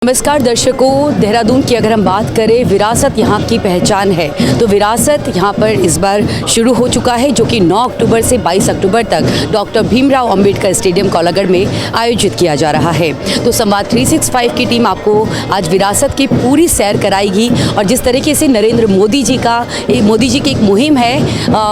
नमस्कार दर्शकों, देहरादून की अगर हम बात करें, विरासत यहाँ की पहचान है। तो विरासत यहाँ पर इस बार शुरू हो चुका है, जो कि 9 अक्टूबर से 22 अक्टूबर तक डॉक्टर भीमराव अंबेडकर स्टेडियम कोलागढ़ में आयोजित किया जा रहा है। तो संवाद 365 की टीम आपको आज विरासत की पूरी सैर कराएगी। और जिस तरीके से नरेंद्र मोदी जी की एक मुहिम है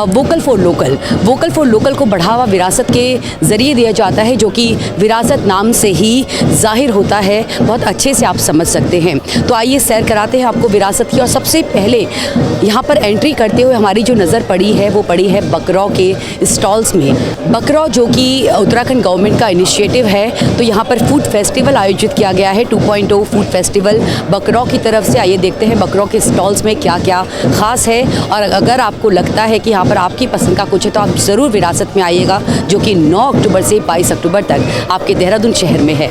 वोकल फॉर लोकल को बढ़ावा विरासत के ज़रिए दिया जाता है, जो कि विरासत नाम से ही जाहिर होता है। बहुत अच्छे से आप समझ सकते हैं। तो आइए सैर कराते हैं आपको विरासत की। और सबसे पहले यहाँ पर एंट्री करते हुए हमारी जो नज़र पड़ी है वो पड़ी है बकरौ के स्टॉल्स में। बकरौ जो कि उत्तराखंड गवर्नमेंट का इनिशिएटिव है, तो यहाँ पर फूड फेस्टिवल आयोजित किया गया है, 2.0 फूड फेस्टिवल बकरौ की तरफ से। आइए देखते हैं बकरौ के स्टॉल्स में क्या क्या ख़ास है। और अगर आपको लगता है कि यहाँ पर आपकी पसंद का कुछ है तो आप ज़रूर विरासत में आइएगा, जो कि 9 अक्टूबर से 22 अक्टूबर तक आपके देहरादून शहर में है।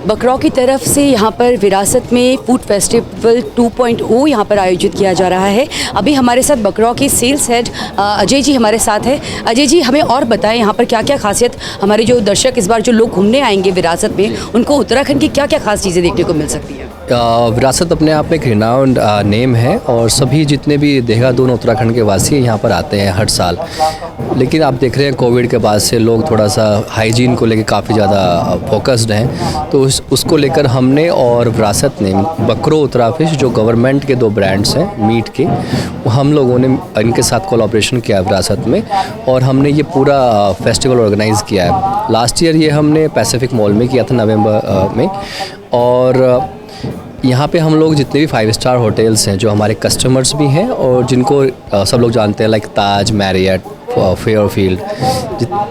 बकरौ की तरफ से यहाँ पर विरासत में फूड फेस्टिवल 2.0 यहाँ पर आयोजित किया जा रहा है। अभी हमारे साथ बकरौ के सेल्स हेड अजय जी हमारे साथ है। अजय जी, हमें और बताएं यहाँ पर क्या क्या खासियत, हमारे जो दर्शक इस बार जो लोग घूमने आएंगे विरासत में, उनको उत्तराखंड की क्या क्या खास चीज़ें देखने को मिल सकती है? विरासत अपने आप में एक रिनाउंड नेम है और सभी जितने भी देहरादून उत्तराखंड के वासी यहाँ पर आते हैं हर साल। लेकिन आप देख रहे हैं कोविड के बाद से लोग थोड़ा सा हाइजीन को लेकर काफ़ी ज़्यादा फोकस्ड हैं, तो उसको लेकर हमने और विरासत ने बकरौ उत्तरा फिश, जो गवर्नमेंट के 2 ब्रांड्स हैं मीट के, हम लोगों ने इनके साथ कोलैबोरेशन किया विरासत में और हमने ये पूरा फेस्टिवल ऑर्गेनाइज़ किया है। लास्ट ईयर ये हमने पैसिफिक मॉल में किया था नवंबर में। और यहाँ पे हम लोग जितने भी 5 स्टार होटल्स हैं, जो हमारे कस्टमर्स भी हैं और जिनको सब लोग जानते हैं, लाइक ताज, मैरियट, फेयरफील्ड,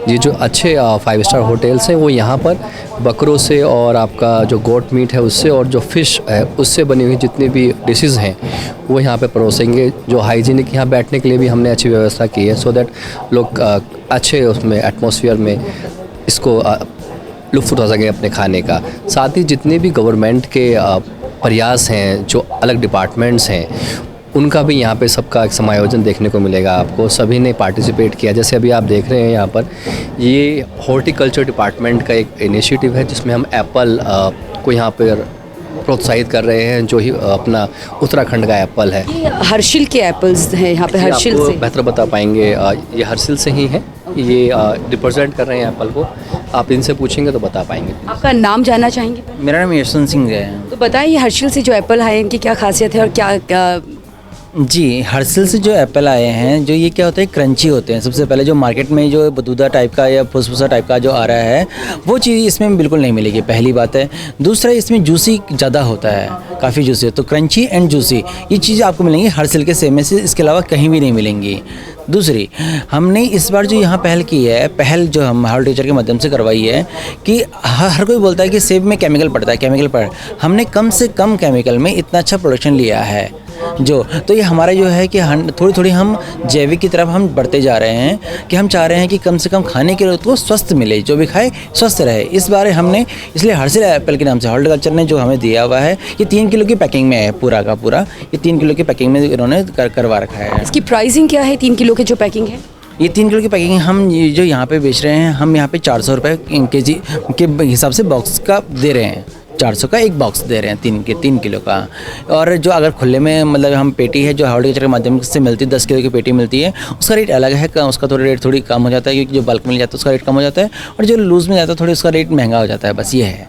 ये जो अच्छे 5 स्टार होटल्स हैं, वो यहाँ पर बकरों से और आपका जो गोट मीट है उससे और जो फ़िश है उससे बनी हुई जितनी भी डिशेस हैं वो यहाँ पे परोसेंगे। जो हाइजीनिक यहाँ बैठने के लिए भी हमने अच्छी व्यवस्था की है, सो दैट लोग अच्छे उसमें एटमॉस्फेयर में इसको लुत्फ़ उठा सकें अपने खाने का। साथ ही जितने भी गवर्नमेंट के प्रयास हैं, जो अलग डिपार्टमेंट्स हैं, उनका भी यहाँ पे सबका एक समायोजन देखने को मिलेगा आपको। सभी ने पार्टिसिपेट किया। जैसे अभी आप देख रहे हैं यहाँ पर, ये हॉर्टिकल्चर डिपार्टमेंट का एक इनिशिएटिव है, जिसमें हम एप्पल को यहाँ पर प्रोत्साहित कर रहे हैं, जो ही अपना उत्तराखंड का एप्पल है। ये हर्षिल के एप्पल्स हैं यहाँ पे, हर्षिल से बेहतर बता पाएंगे। ये हर्षिल से ही है, ये रिप्रेजेंट कर रहे हैं एप्पल को। आप इनसे पूछेंगे तो बता पाएंगे। आपका नाम जानना चाहेंगे? मेरा नाम यशवंत सिंह है। तो बताएं, ये हर्षिल से जो एप्पल है इनकी क्या खासियत है और क्या जी, हर्षिल से जो एप्पल आए हैं, जो ये क्या होता है, क्रंची होते हैं। सबसे पहले जो मार्केट में जो बदूदा टाइप का या फुसफुसा टाइप का जो आ रहा है, वो चीज़ इसमें बिल्कुल नहीं मिलेगी, पहली बात है। दूसरा, इसमें जूसी ज़्यादा होता है, काफ़ी जूसी, तो क्रंची एंड जूसी ये चीज़ें आपको मिलेंगी हर्षिल के सेब में से, इसके अलावा कहीं भी नहीं मिलेंगी। दूसरी, हमने इस बार जो यहाँ पहल की है, पहल जो हम हॉर्टिकल्चर के माध्यम से करवाई है, कि हर कोई बोलता है कि सेब में केमिकल पड़ता है, हमने कम से कम केमिकल में इतना अच्छा प्रोडक्शन लिया है तो ये हमारा जो है कि थोड़ी थोड़ी हम जैविक की तरफ हम बढ़ते जा रहे हैं, कि हम चाह रहे हैं कि कम से कम खाने के लिए तो स्वस्थ मिले, जो भी खाए स्वस्थ रहे। इस बार हमने इसलिए हर्षिल एप्पल के नाम से हॉर्टिकल्चर ने जो हमें दिया हुआ है, ये 3 किलो की पैकिंग में है, पूरा का पूरा ये 3 किलो की पैकिंग में इन्होंने करवा रखा है। इसकी प्राइसिंग क्या है 3 किलो की जो पैकिंग है? ये 3 किलो की पैकिंग हम जो यहाँ पे बेच रहे हैं, हम यहाँ पे 400 रुपये केजी के हिसाब से बॉक्स का दे रहे हैं। 400 का एक बॉक्स दे रहे हैं 3 किलो का। और जो अगर खुले में मतलब हम पेटी है जो हॉर्टिकल्चर के माध्यम से मिलती है, 10 किलो की पेटी मिलती है, उसका रेट अलग है, उसका थोड़ा रेट थोड़ी कम हो जाता है, क्योंकि जो बल्क मिल जाता है उसका रेट कम हो जाता है, और जो लूज़ में जाता है थोड़ी उसका रेट महंगा हो जाता है। बस ये है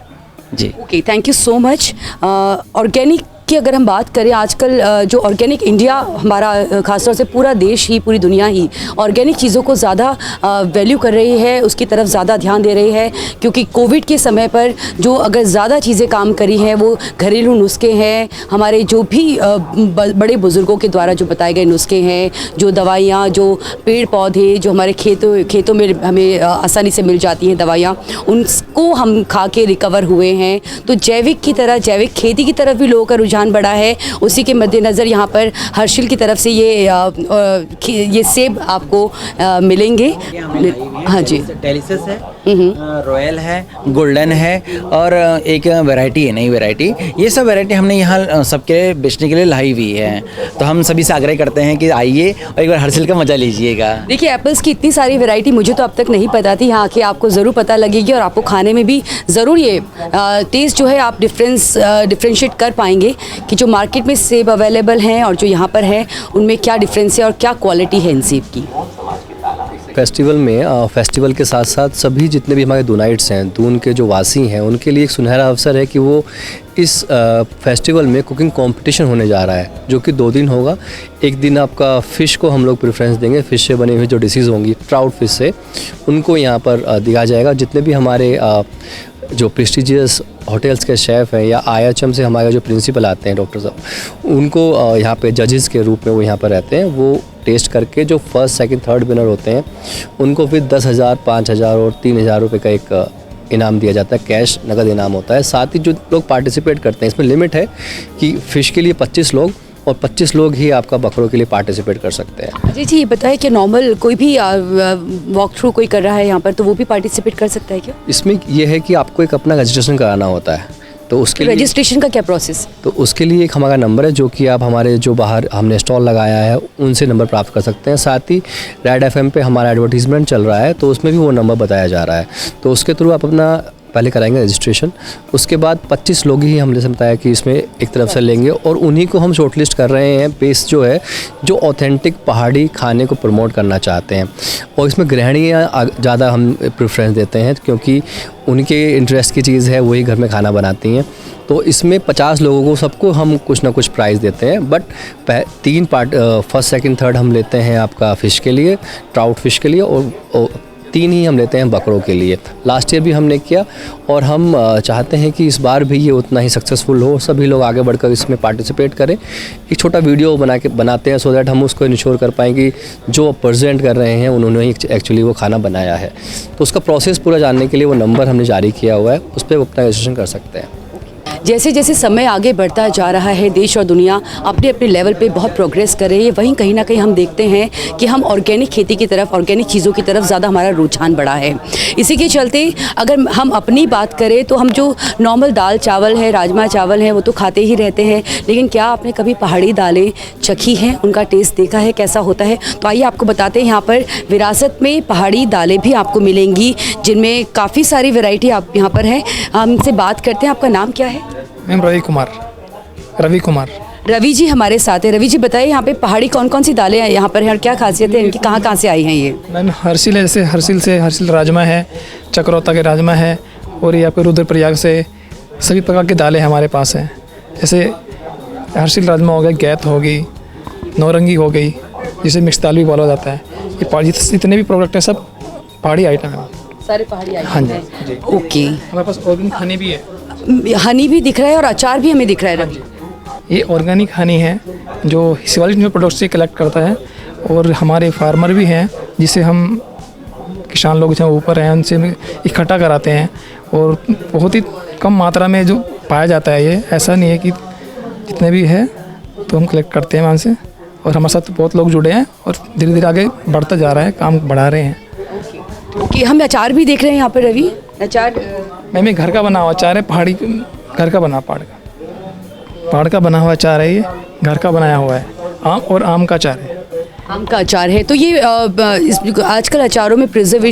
जी। Okay, thank you so much. Organic की अगर हम बात करें, आजकल जो ऑर्गेनिक इंडिया हमारा, खासतौर से पूरा देश ही, पूरी दुनिया ही ऑर्गेनिक चीज़ों को ज़्यादा वैल्यू कर रही है, उसकी तरफ ज़्यादा ध्यान दे रही है। क्योंकि कोविड के समय पर जो अगर ज़्यादा चीज़ें काम करी हैं वो घरेलू नुस्खे हैं, हमारे जो भी बड़े बुज़ुर्गों के द्वारा जो बताए गए नुस्खे हैं, जो दवाइयाँ, जो पेड़ पौधे जो हमारे खेतों में हमें आसानी से मिल जाती हैं दवाइयाँ, उनको हम खा के रिकवर हुए हैं। तो जैविक जैविक खेती की तरफ भी लोगों का रुझान बढ़ा है। उसी के मद्देनज़र यहाँ पर हर्षिल की तरफ से ये सेब आपको मिलेंगे। हाँ जी, डेलिशियस है। रॉयल है, गोल्डन है और एक वैरायटी है, नई वैरायटी। ये सब वैरायटी हमने यहाँ सबके बेचने के लिए लाई हुई है। तो हम सभी से आग्रह करते हैं कि आइए और एक बार हर्षिल का मज़ा लीजिएगा। देखिए एप्पल्स की इतनी सारी वैरायटी मुझे तो अब तक नहीं पता थी, यहाँ आके आपको ज़रूर पता लगेगी और आपको खाने में भी ज़रूर ये टेस्ट जो है आप डिफ्रेंशिएट कर पाएंगे कि जो मार्केट में सेब अवेलेबल हैं और जो यहाँ पर है उनमें क्या डिफरेंस है और क्या क्वालिटी है इन सेब की। फेस्टिवल में फेस्टिवल के साथ साथ सभी जितने भी हमारे दूनाइट्स हैं, दून के जो वासी हैं, उनके लिए एक सुनहरा अवसर है कि वो इस फेस्टिवल में कुकिंग कंपटीशन होने जा रहा है, जो कि 2 दिन होगा। एक दिन आपका फ़िश को हम लोग प्रेफरेंस देंगे, फ़िश से बनी हुई जो डिशेज़ होंगी ट्राउट फिश से, उनको यहाँ पर दिया जाएगा। जितने भी हमारे जो प्रेस्टिजियस होटल्स के शेफ़ हैं या IHM से हमारे जो प्रिंसिपल आते हैं डॉक्टर साहब, उनको यहाँ पे जजेस के रूप में वो यहाँ पर रहते हैं। वो टेस्ट करके जो फर्स्ट सेकंड थर्ड विनर होते हैं उनको फिर 10,000, 5,000 और 3,000 रुपये का एक इनाम दिया जाता है, कैश नगद इनाम होता है। साथ ही जो लोग पार्टिसिपेट करते हैं, इसमें लिमिट है कि फ़िश के लिए 25 लोग और 25 लोग ही आपका बकरों के लिए पार्टिसिपेट कर सकते हैं। जी ये बताएं कि नॉर्मल कोई भी वॉक थ्रू कोई कर रहा है यहाँ पर तो वो भी पार्टिसिपेट कर सकता है क्या? इसमें यह है कि आपको एक अपना रजिस्ट्रेशन कराना होता है, तो उसके लिए रजिस्ट्रेशन का क्या प्रोसेस? तो उसके लिए एक हमारा नंबर है जो कि आप हमारे जो बाहर हमने स्टॉल लगाया है उनसे नंबर प्राप्त कर सकते हैं। साथ ही रेड FM पे हमारा एडवर्टीजमेंट चल रहा है, तो उसमें भी वो नंबर बताया जा रहा है, तो उसके थ्रू आप अपना पहले कराएंगे रजिस्ट्रेशन। उसके बाद 25 लोग ही हमने से बताया कि इसमें एक तरफ से लेंगे और उन्हीं को हम शॉर्टलिस्ट कर रहे हैं बेस जो है जो ऑथेंटिक पहाड़ी खाने को प्रमोट करना चाहते हैं। और इसमें गृहिणियाँ ज़्यादा हम प्रेफरेंस देते हैं क्योंकि उनके इंटरेस्ट की चीज़ है, वही घर में खाना बनाती हैं। तो इसमें 50 लोगों को सबको हम कुछ ना कुछ प्राइज़ देते हैं, but 3 part first second third हम लेते हैं आपका फ़िश के लिए, ट्राउट फ़िश के लिए और 3 ही हम लेते हैं बकरों के लिए। लास्ट ईयर भी हमने किया और हम चाहते हैं कि इस बार भी ये उतना ही सक्सेसफुल हो, सभी लोग आगे बढ़कर इसमें पार्टिसिपेट करें। एक छोटा वीडियो बनाते हैं सो दैट हम उसको इंश्योर कर पाएँ कि जो प्रेजेंट कर रहे हैं उन्होंने ही एक्चुअली वो खाना बनाया है। तो उसका प्रोसेस पूरा जानने के लिए वो नंबर हमने जारी किया हुआ है, उस पर अपना रजिस्ट्रेशन कर सकते हैं। जैसे जैसे समय आगे बढ़ता जा रहा है, देश और दुनिया अपने अपने लेवल पे बहुत प्रोग्रेस कर रही है, वहीं कहीं ना कहीं हम देखते हैं कि हम ऑर्गेनिक खेती की तरफ, ऑर्गेनिक चीज़ों की तरफ ज़्यादा हमारा रुझान बढ़ा है। इसी के चलते अगर हम अपनी बात करें तो हम जो नॉर्मल दाल चावल है, राजमा चावल है, वो तो खाते ही रहते हैं, लेकिन क्या आपने कभी पहाड़ी दालें चखी हैं, उनका टेस्ट देखा है कैसा होता है? तो आइए आपको बताते हैं, यहाँ पर विरासत में पहाड़ी दालें भी आपको मिलेंगी जिनमें काफ़ी सारी वैरायटी आप यहाँ पर है। हमसे बात करते हैं, आपका नाम क्या है? मैम रवि कुमार। रवि जी हमारे साथ है। रवि जी बताइए, यहाँ पे पहाड़ी कौन कौन सी दालें यहाँ पर हैं और क्या खासियत है इनकी, कहाँ कहाँ से आई हैं ये? मैम हर्षिल है, जैसे हर्षिल राजमा है, चक्रोता के राजमा है, और ये आपके रुद्रप्रयाग से सभी प्रकार की दालें हमारे पास हैं। जैसे हर्षिल राजमा हो गया, गैत हो गई, नौरंगी हो गई, जिसे मिक्स दाल भी बोला जाता है। ये पहाड़ी जितने भी प्रोडक्ट हैं सब पहाड़ी आइटम है, सारे पहाड़ी आइटम हाँ हैं। ओके, हमारे पास ऑर्गेनिक हनी भी है। हनी भी दिख रहा है और अचार भी हमें दिख रहा है। रवि, ये ऑर्गेनिक हनी है जो शिवालिक प्रोडक्ट से कलेक्ट करता है, और हमारे फार्मर भी हैं जिसे हम किसान लोग जो ऊपर हैं उनसे इकट्ठा कराते हैं, और बहुत ही कम मात्रा में जो पाया जाता है। ये ऐसा नहीं है कि जितने भी है तो हम कलेक्ट करते हैं वहाँ से, और हमारे साथ बहुत लोग जुड़े हैं और धीरे धीरे आगे बढ़ता जा रहा है, काम बढ़ा रहे हैं। ओके, हम अचार भी देख रहे हैं यहाँ पर। रवि, अचार मैम ये घर का बना हुआ अचार है, पहाड़ी घर का बना पहाड़ का बना हुआ अचार है, ये घर का बनाया हुआ है, आम का अचार है। आम का अचार है। तो ये आजकल अचारों में प्रिजर्व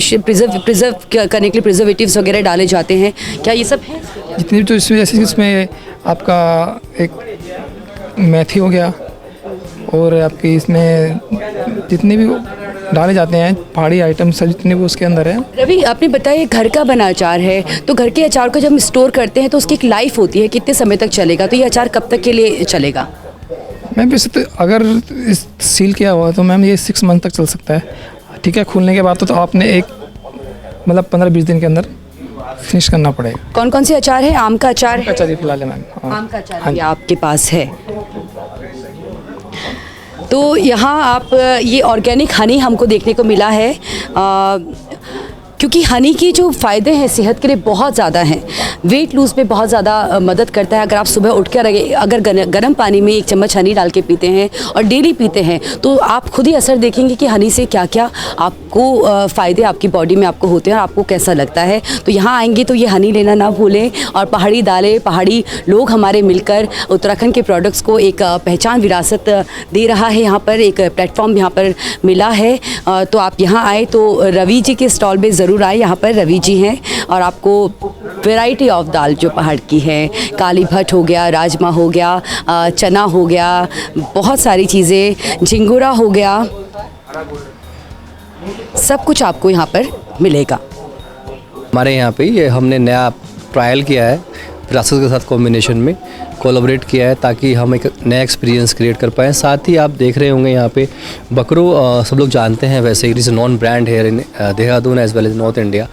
करने के लिए प्रिजर्वेटिव्स वगैरह डाले जाते हैं, क्या ये सब है? जितनी भी, तो इसमें जैसे इसमें आपका एक मेथी हो गया, और आपकी इसमें जितने भी डाले जाते हैं पहाड़ी आइटम सब जितने भी उसके अंदर है। रवि, आपने बताया घर का बना अचार है, तो घर के अचार को जब हम स्टोर करते हैं तो उसकी एक लाइफ होती है, कितने समय तक चलेगा? तो ये अचार कब तक के लिए चलेगा? मैम वैसे तो अगर इस सील किया हुआ तो मैम ये 6 मंथ तक चल सकता है। ठीक है, खुलने के बाद तो आपने एक मतलब 15-20 दिन के अंदर फिनिश करना पड़ेगा। कौन कौन से अचार है? आम का अचार है, अच्छा जी फिलहाल है मैम। आम का अचार भी आपके पास है। तो यहाँ आप ये ऑर्गेनिक हनी हमको देखने को मिला है। क्योंकि हनी की जो फ़ायदे हैं सेहत के लिए बहुत ज़्यादा हैं। वेट लूज़ में बहुत ज़्यादा मदद करता है। अगर आप सुबह उठ कर अगर गर्म पानी में 1 चम्मच हनी डाल के पीते हैं और डेली पीते हैं तो आप खुद ही असर देखेंगे कि हनी से क्या क्या आपको फ़ायदे आपकी बॉडी में आपको होते हैं और आपको कैसा लगता है। तो यहाँ आएंगे तो ये हनी लेना ना भूलें। और पहाड़ी दालें, पहाड़ी लोग हमारे मिलकर उत्तराखंड के प्रोडक्ट्स को एक पहचान, विरासत दे रहा है। यहाँ पर एक प्लेटफॉर्म यहाँ पर मिला है। तो आप यहाँ आए तो रवि जी के स्टॉल में ज़रूर आए। यहाँ पर रवि जी हैं और आपको वैरायटी ऑफ दाल जो पहाड़ की है, काली भट्ट हो गया, राजमा हो गया, चना हो गया, बहुत सारी चीज़ें, झिंगुरा हो गया, सब कुछ आपको यहाँ पर मिलेगा। हमारे यहाँ पे ये हमने नया ट्रायल किया है, विरासत के साथ कॉम्बिनेशन में कोलैबोरेट किया है ताकि हम एक नया एक्सपीरियंस क्रिएट कर पाएँ। साथ ही आप देख रहे होंगे यहाँ पे बकरो सब लोग जानते हैं, वैसे it is non brand here in Dehradun as well as north India.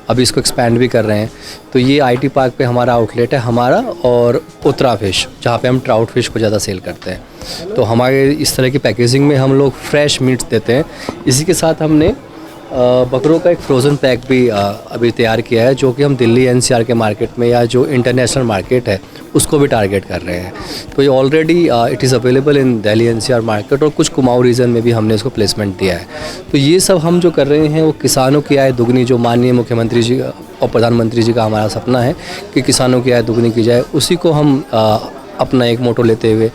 अभी इसको एक्सपैंड भी कर रहे हैं। तो ये IT पार्क पे हमारा आउटलेट है, हमारा और उत्तरा फिश, जहाँ पे हम ट्राउट फिश को ज़्यादा सेल करते हैं। तो हमारे इस तरह की पैकेजिंग में हम लोग फ्रेश मीट्स देते हैं। इसी के साथ हमने बकरों का एक फ्रोज़न पैक भी अभी तैयार किया है, जो कि हम दिल्ली NCR के मार्केट में या जो इंटरनेशनल मार्केट है उसको भी टारगेट कर रहे हैं। तो ये already it is available in Delhi NCR market और कुछ कुमाऊं रीजन में भी हमने इसको प्लेसमेंट दिया है। तो ये सब हम जो कर रहे हैं वो किसानों की आय दुगनी, जो माननीय मुख्यमंत्री जी और प्रधानमंत्री जी का हमारा सपना है कि किसानों की आय दुगनी की जाए, उसी को हम अपना एक मोटो लेते हुए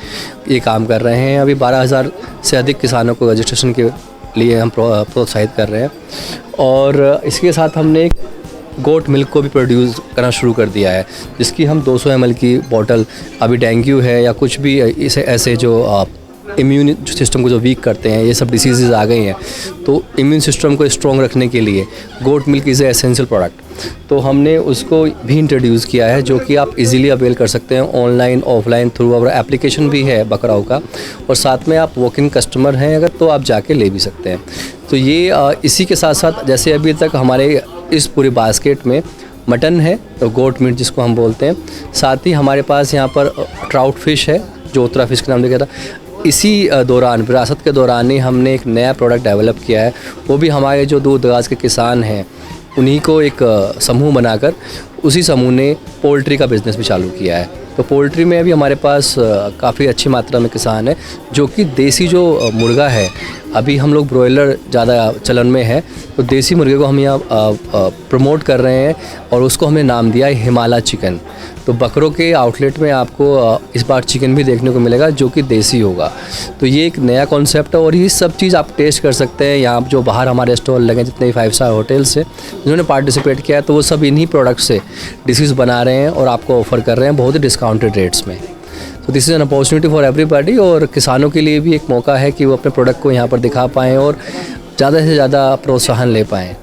ये काम कर रहे हैं। अभी 12,000 से अधिक किसानों को रजिस्ट्रेशन के लिए हम प्रोत्साहित कर रहे हैं। और इसके साथ हमने एक गोट मिल्क को भी प्रोड्यूस करना शुरू कर दिया है, जिसकी हम 200 ml की बॉटल, अभी डेंगू है या कुछ भी इसे ऐसे जो इम्यून सिस्टम को जो वीक करते हैं, ये सब डिसीज़ आ गई हैं, तो इम्यून सिस्टम को स्ट्रॉन्ग रखने के लिए goat milk is a essential product. तो हमने उसको भी इंट्रोड्यूस किया है, जो कि आप इजीली अवेल कर सकते हैं online offline through our application भी है बकराओं का, और साथ में आप वॉक इन कस्टमर हैं अगर तो आप जाके ले भी सकते हैं। तो ये इसी के साथ साथ जैसे अभी तक हमारे इस पूरे बास्केट में मटन है, तो गोट मीट जिसको हम बोलते हैं, साथ ही हमारे पास यहाँ पर ट्राउट फिश है जो उत्तरा फिश के नाम से कहता है। इसी दौरान, विरासत के दौरान ही हमने एक नया प्रोडक्ट डेवलप किया है, वो भी हमारे जो दूर दराज के किसान हैं उन्हीं को एक समूह बनाकर उसी समूह ने पोल्ट्री का बिज़नेस भी चालू किया है। तो पोल्ट्री में भी हमारे पास काफ़ी अच्छी मात्रा में किसान है, जो कि देसी जो मुर्गा है, अभी हम लोग ब्रॉयलर ज़्यादा चलन में है, तो देसी मुर्गे को हम यहाँ प्रमोट कर रहे हैं और उसको हमने नाम दिया है हिमालय चिकन। तो बकरों के आउटलेट में आपको इस बार चिकन भी देखने को मिलेगा जो कि देसी होगा। तो ये एक नया कॉन्सेप्ट है और ये सब चीज़ आप टेस्ट कर सकते हैं। यहाँ जो बाहर हमारे स्टॉल लगे, जितने भी 5 स्टार होटल्स हैं जिन्होंने पार्टिसिपेट किया है, तो वो सब इन्हीं प्रोडक्ट से डिशेस बना रहे हैं और आपको ऑफ़र कर रहे हैं बहुत ही डिस्काउंटेड रेट्स में। तो this is an opportunity for everybody, और किसानों के लिए भी एक मौका है कि वो अपने प्रोडक्ट को यहाँ पर दिखा पाएँ और ज़्यादा से ज़्यादा प्रोत्साहन ले पाएँ।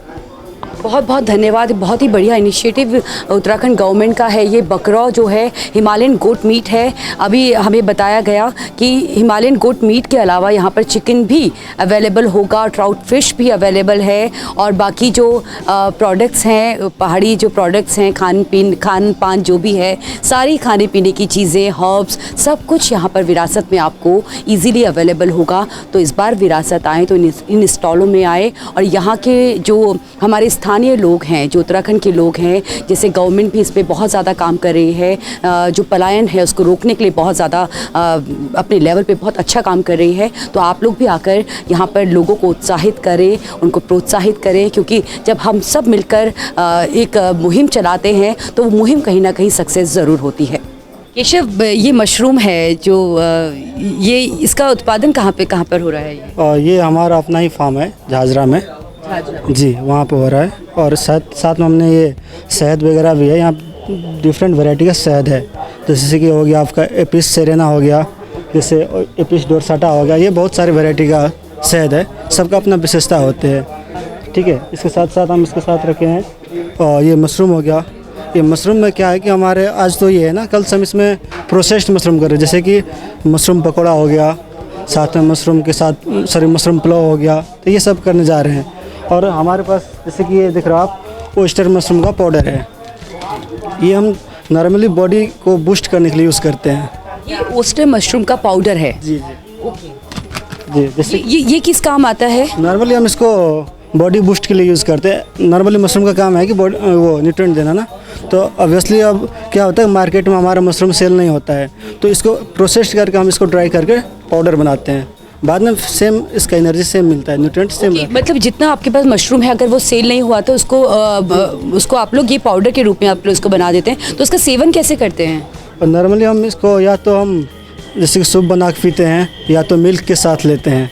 बहुत बहुत धन्यवाद। बहुत ही बढ़िया इनिशिएटिव उत्तराखंड गवर्नमेंट का है। ये बकरा जो है हिमालयन गोट मीट है। अभी हमें बताया गया कि हिमालयन गोट मीट के अलावा यहाँ पर चिकन भी अवेलेबल होगा, ट्राउट फिश भी अवेलेबल है, और बाकी जो प्रोडक्ट्स हैं, पहाड़ी जो प्रोडक्ट्स हैं, खान पान जो भी है, सारी खाने पीने की चीज़ें, हर्ब्स, सब कुछ यहाँ पर विरासत में आपको ईज़िली अवेलेबल होगा। तो इस बार विरासत आए तो इन स्टॉलों में आए, और यहाँ के जो हमारे स्थानीय लोग हैं, जो उत्तराखंड के लोग हैं, जैसे गवर्नमेंट भी इस पे बहुत ज़्यादा काम कर रही है, जो पलायन है उसको रोकने के लिए बहुत ज़्यादा अपने लेवल पे बहुत अच्छा काम कर रही है। तो आप लोग भी आकर यहाँ पर लोगों को उत्साहित करें, उनको प्रोत्साहित करें, क्योंकि जब हम सब मिलकर एक मुहिम चलाते हैं तो वो मुहिम कहीं ना कहीं सक्सेस ज़रूर होती है। केशव, ये मशरूम है जो ये इसका उत्पादन कहाँ पर हो रहा है? ये हमारा अपना ही फार्म है झाझरा में जी, वहाँ पे हो रहा है। और साथ में हमने ये शहद वगैरह भी है। यहाँ डिफरेंट वैरायटी का शहद है, जैसे कि हो गया आपका एपिस सेरेना हो गया, जैसे एपिस डोरसाटा हो गया। ये बहुत सारी वैरायटी का शहद है, सबका अपना विशेषता होते हैं। ठीक है, इसके साथ साथ हम इसके साथ रखे हैं और ये मशरूम हो गया। ये मशरूम में क्या है कि हमारे आज तो ये है ना, कल से हम इसमें प्रोसेस्ड मशरूम कर रहे हैं, जैसे कि मशरूम पकौड़ा हो गया, साथ में मशरूम के साथ मशरूम पुलाव हो गया। तो ये सब करने जा रहे हैं। और हमारे पास जैसे कि ये दिख रहा आप ओस्टर मशरूम का पाउडर है, ये हम नॉर्मली बॉडी को बूस्ट करने के लिए यूज़ करते हैं। ये ओस्टर मशरूम का पाउडर है? जी जी ओके। जी। जैसे ये किस काम आता है? नॉर्मली हम इसको बॉडी बूस्ट के लिए यूज़ करते हैं। नॉर्मली मशरूम का काम है कि बॉडी वो न्यूट्रिएंट देना ना, तो ऑब्वियसली अब क्या होता है मार्केट में हमारा मशरूम सेल नहीं होता है, तो इसको प्रोसेस करके हम इसको ड्राई करके पाउडर बनाते हैं, बाद में सेम इसका एनर्जी सेम मिलता है, न्यूट्रिएंट सेम। मतलब जितना आपके पास मशरूम है अगर वो सेल नहीं हुआ तो उसको आप लोग ये पाउडर के रूप में आप लोग इसको बना देते हैं, तो उसका सेवन कैसे करते हैं? और नॉर्मली हम इसको या तो हम जैसे कि सूप बना के पीते हैं या तो मिल्क के साथ लेते हैं,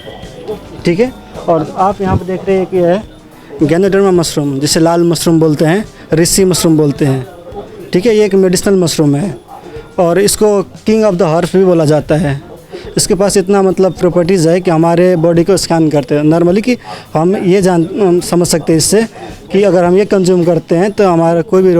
ठीक है। और आप यहाँ पर देख रहे हैं कि है गैनोडर्मा मशरूम, जिसे लाल मशरूम बोलते हैं, रिसी मशरूम बोलते हैं, ठीक है। ये एक मेडिसिनल मशरूम है और इसको किंग ऑफ द हर्ब भी बोला जाता है। इसके पास इतना मतलब प्रॉपर्टीज़ है कि हमारे बॉडी को स्कैन करते हैं नॉर्मली, कि हम ये समझ सकते हैं इससे कि अगर हम ये कंज्यूम करते हैं तो हमारा कोई भी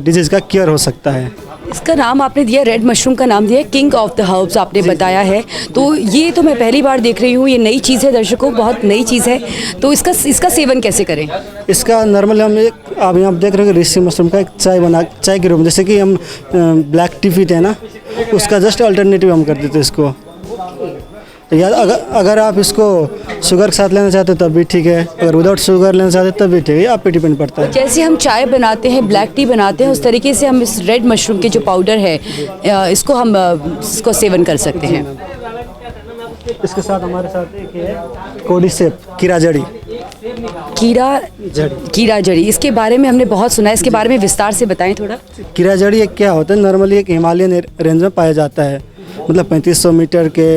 डिजीज़ का क्योर हो सकता है। इसका नाम आपने दिया, रेड मशरूम का नाम दिया किंग ऑफ द हर्ब्स आपने बताया है, तो ये तो मैं पहली बार देख रही हूँ, ये नई चीज़ है दर्शकों, बहुत नई चीज़ है। तो इसका सेवन कैसे करें? इसका नॉर्मली हम एक आप यहाँ देख रहे हो रिसी मशरूम का एक चाय के रूप में, जैसे कि हम ब्लैक टी पीते हैं ना, उसका जस्ट अल्टरनेटिव हम कर देते हैं इसको। या अगर आप इसको शुगर के साथ लेना चाहते हो तब भी ठीक है, अगर विदाउट शुगर लेना चाहते हो तब भी ठीक है, ये आप पे डिपेंड पड़ता है। जैसे हम चाय बनाते हैं, ब्लैक टी बनाते हैं, उस तरीके से हम इस रेड मशरूम के जो पाउडर है इसको हम इसको सेवन कर सकते हैं। इसके साथ हमारे साथ एक है कोडिसेप, कीड़ा जड़ी। कीड़ा जड़ी, इसके बारे में हमने बहुत सुना है, इसके बारे में विस्तार से बताएं थोड़ा। कीड़ा जड़ी एक क्या होता है, नॉर्मली एक हिमालयन रेंज में पाया जाता है, मतलब 3500 मीटर के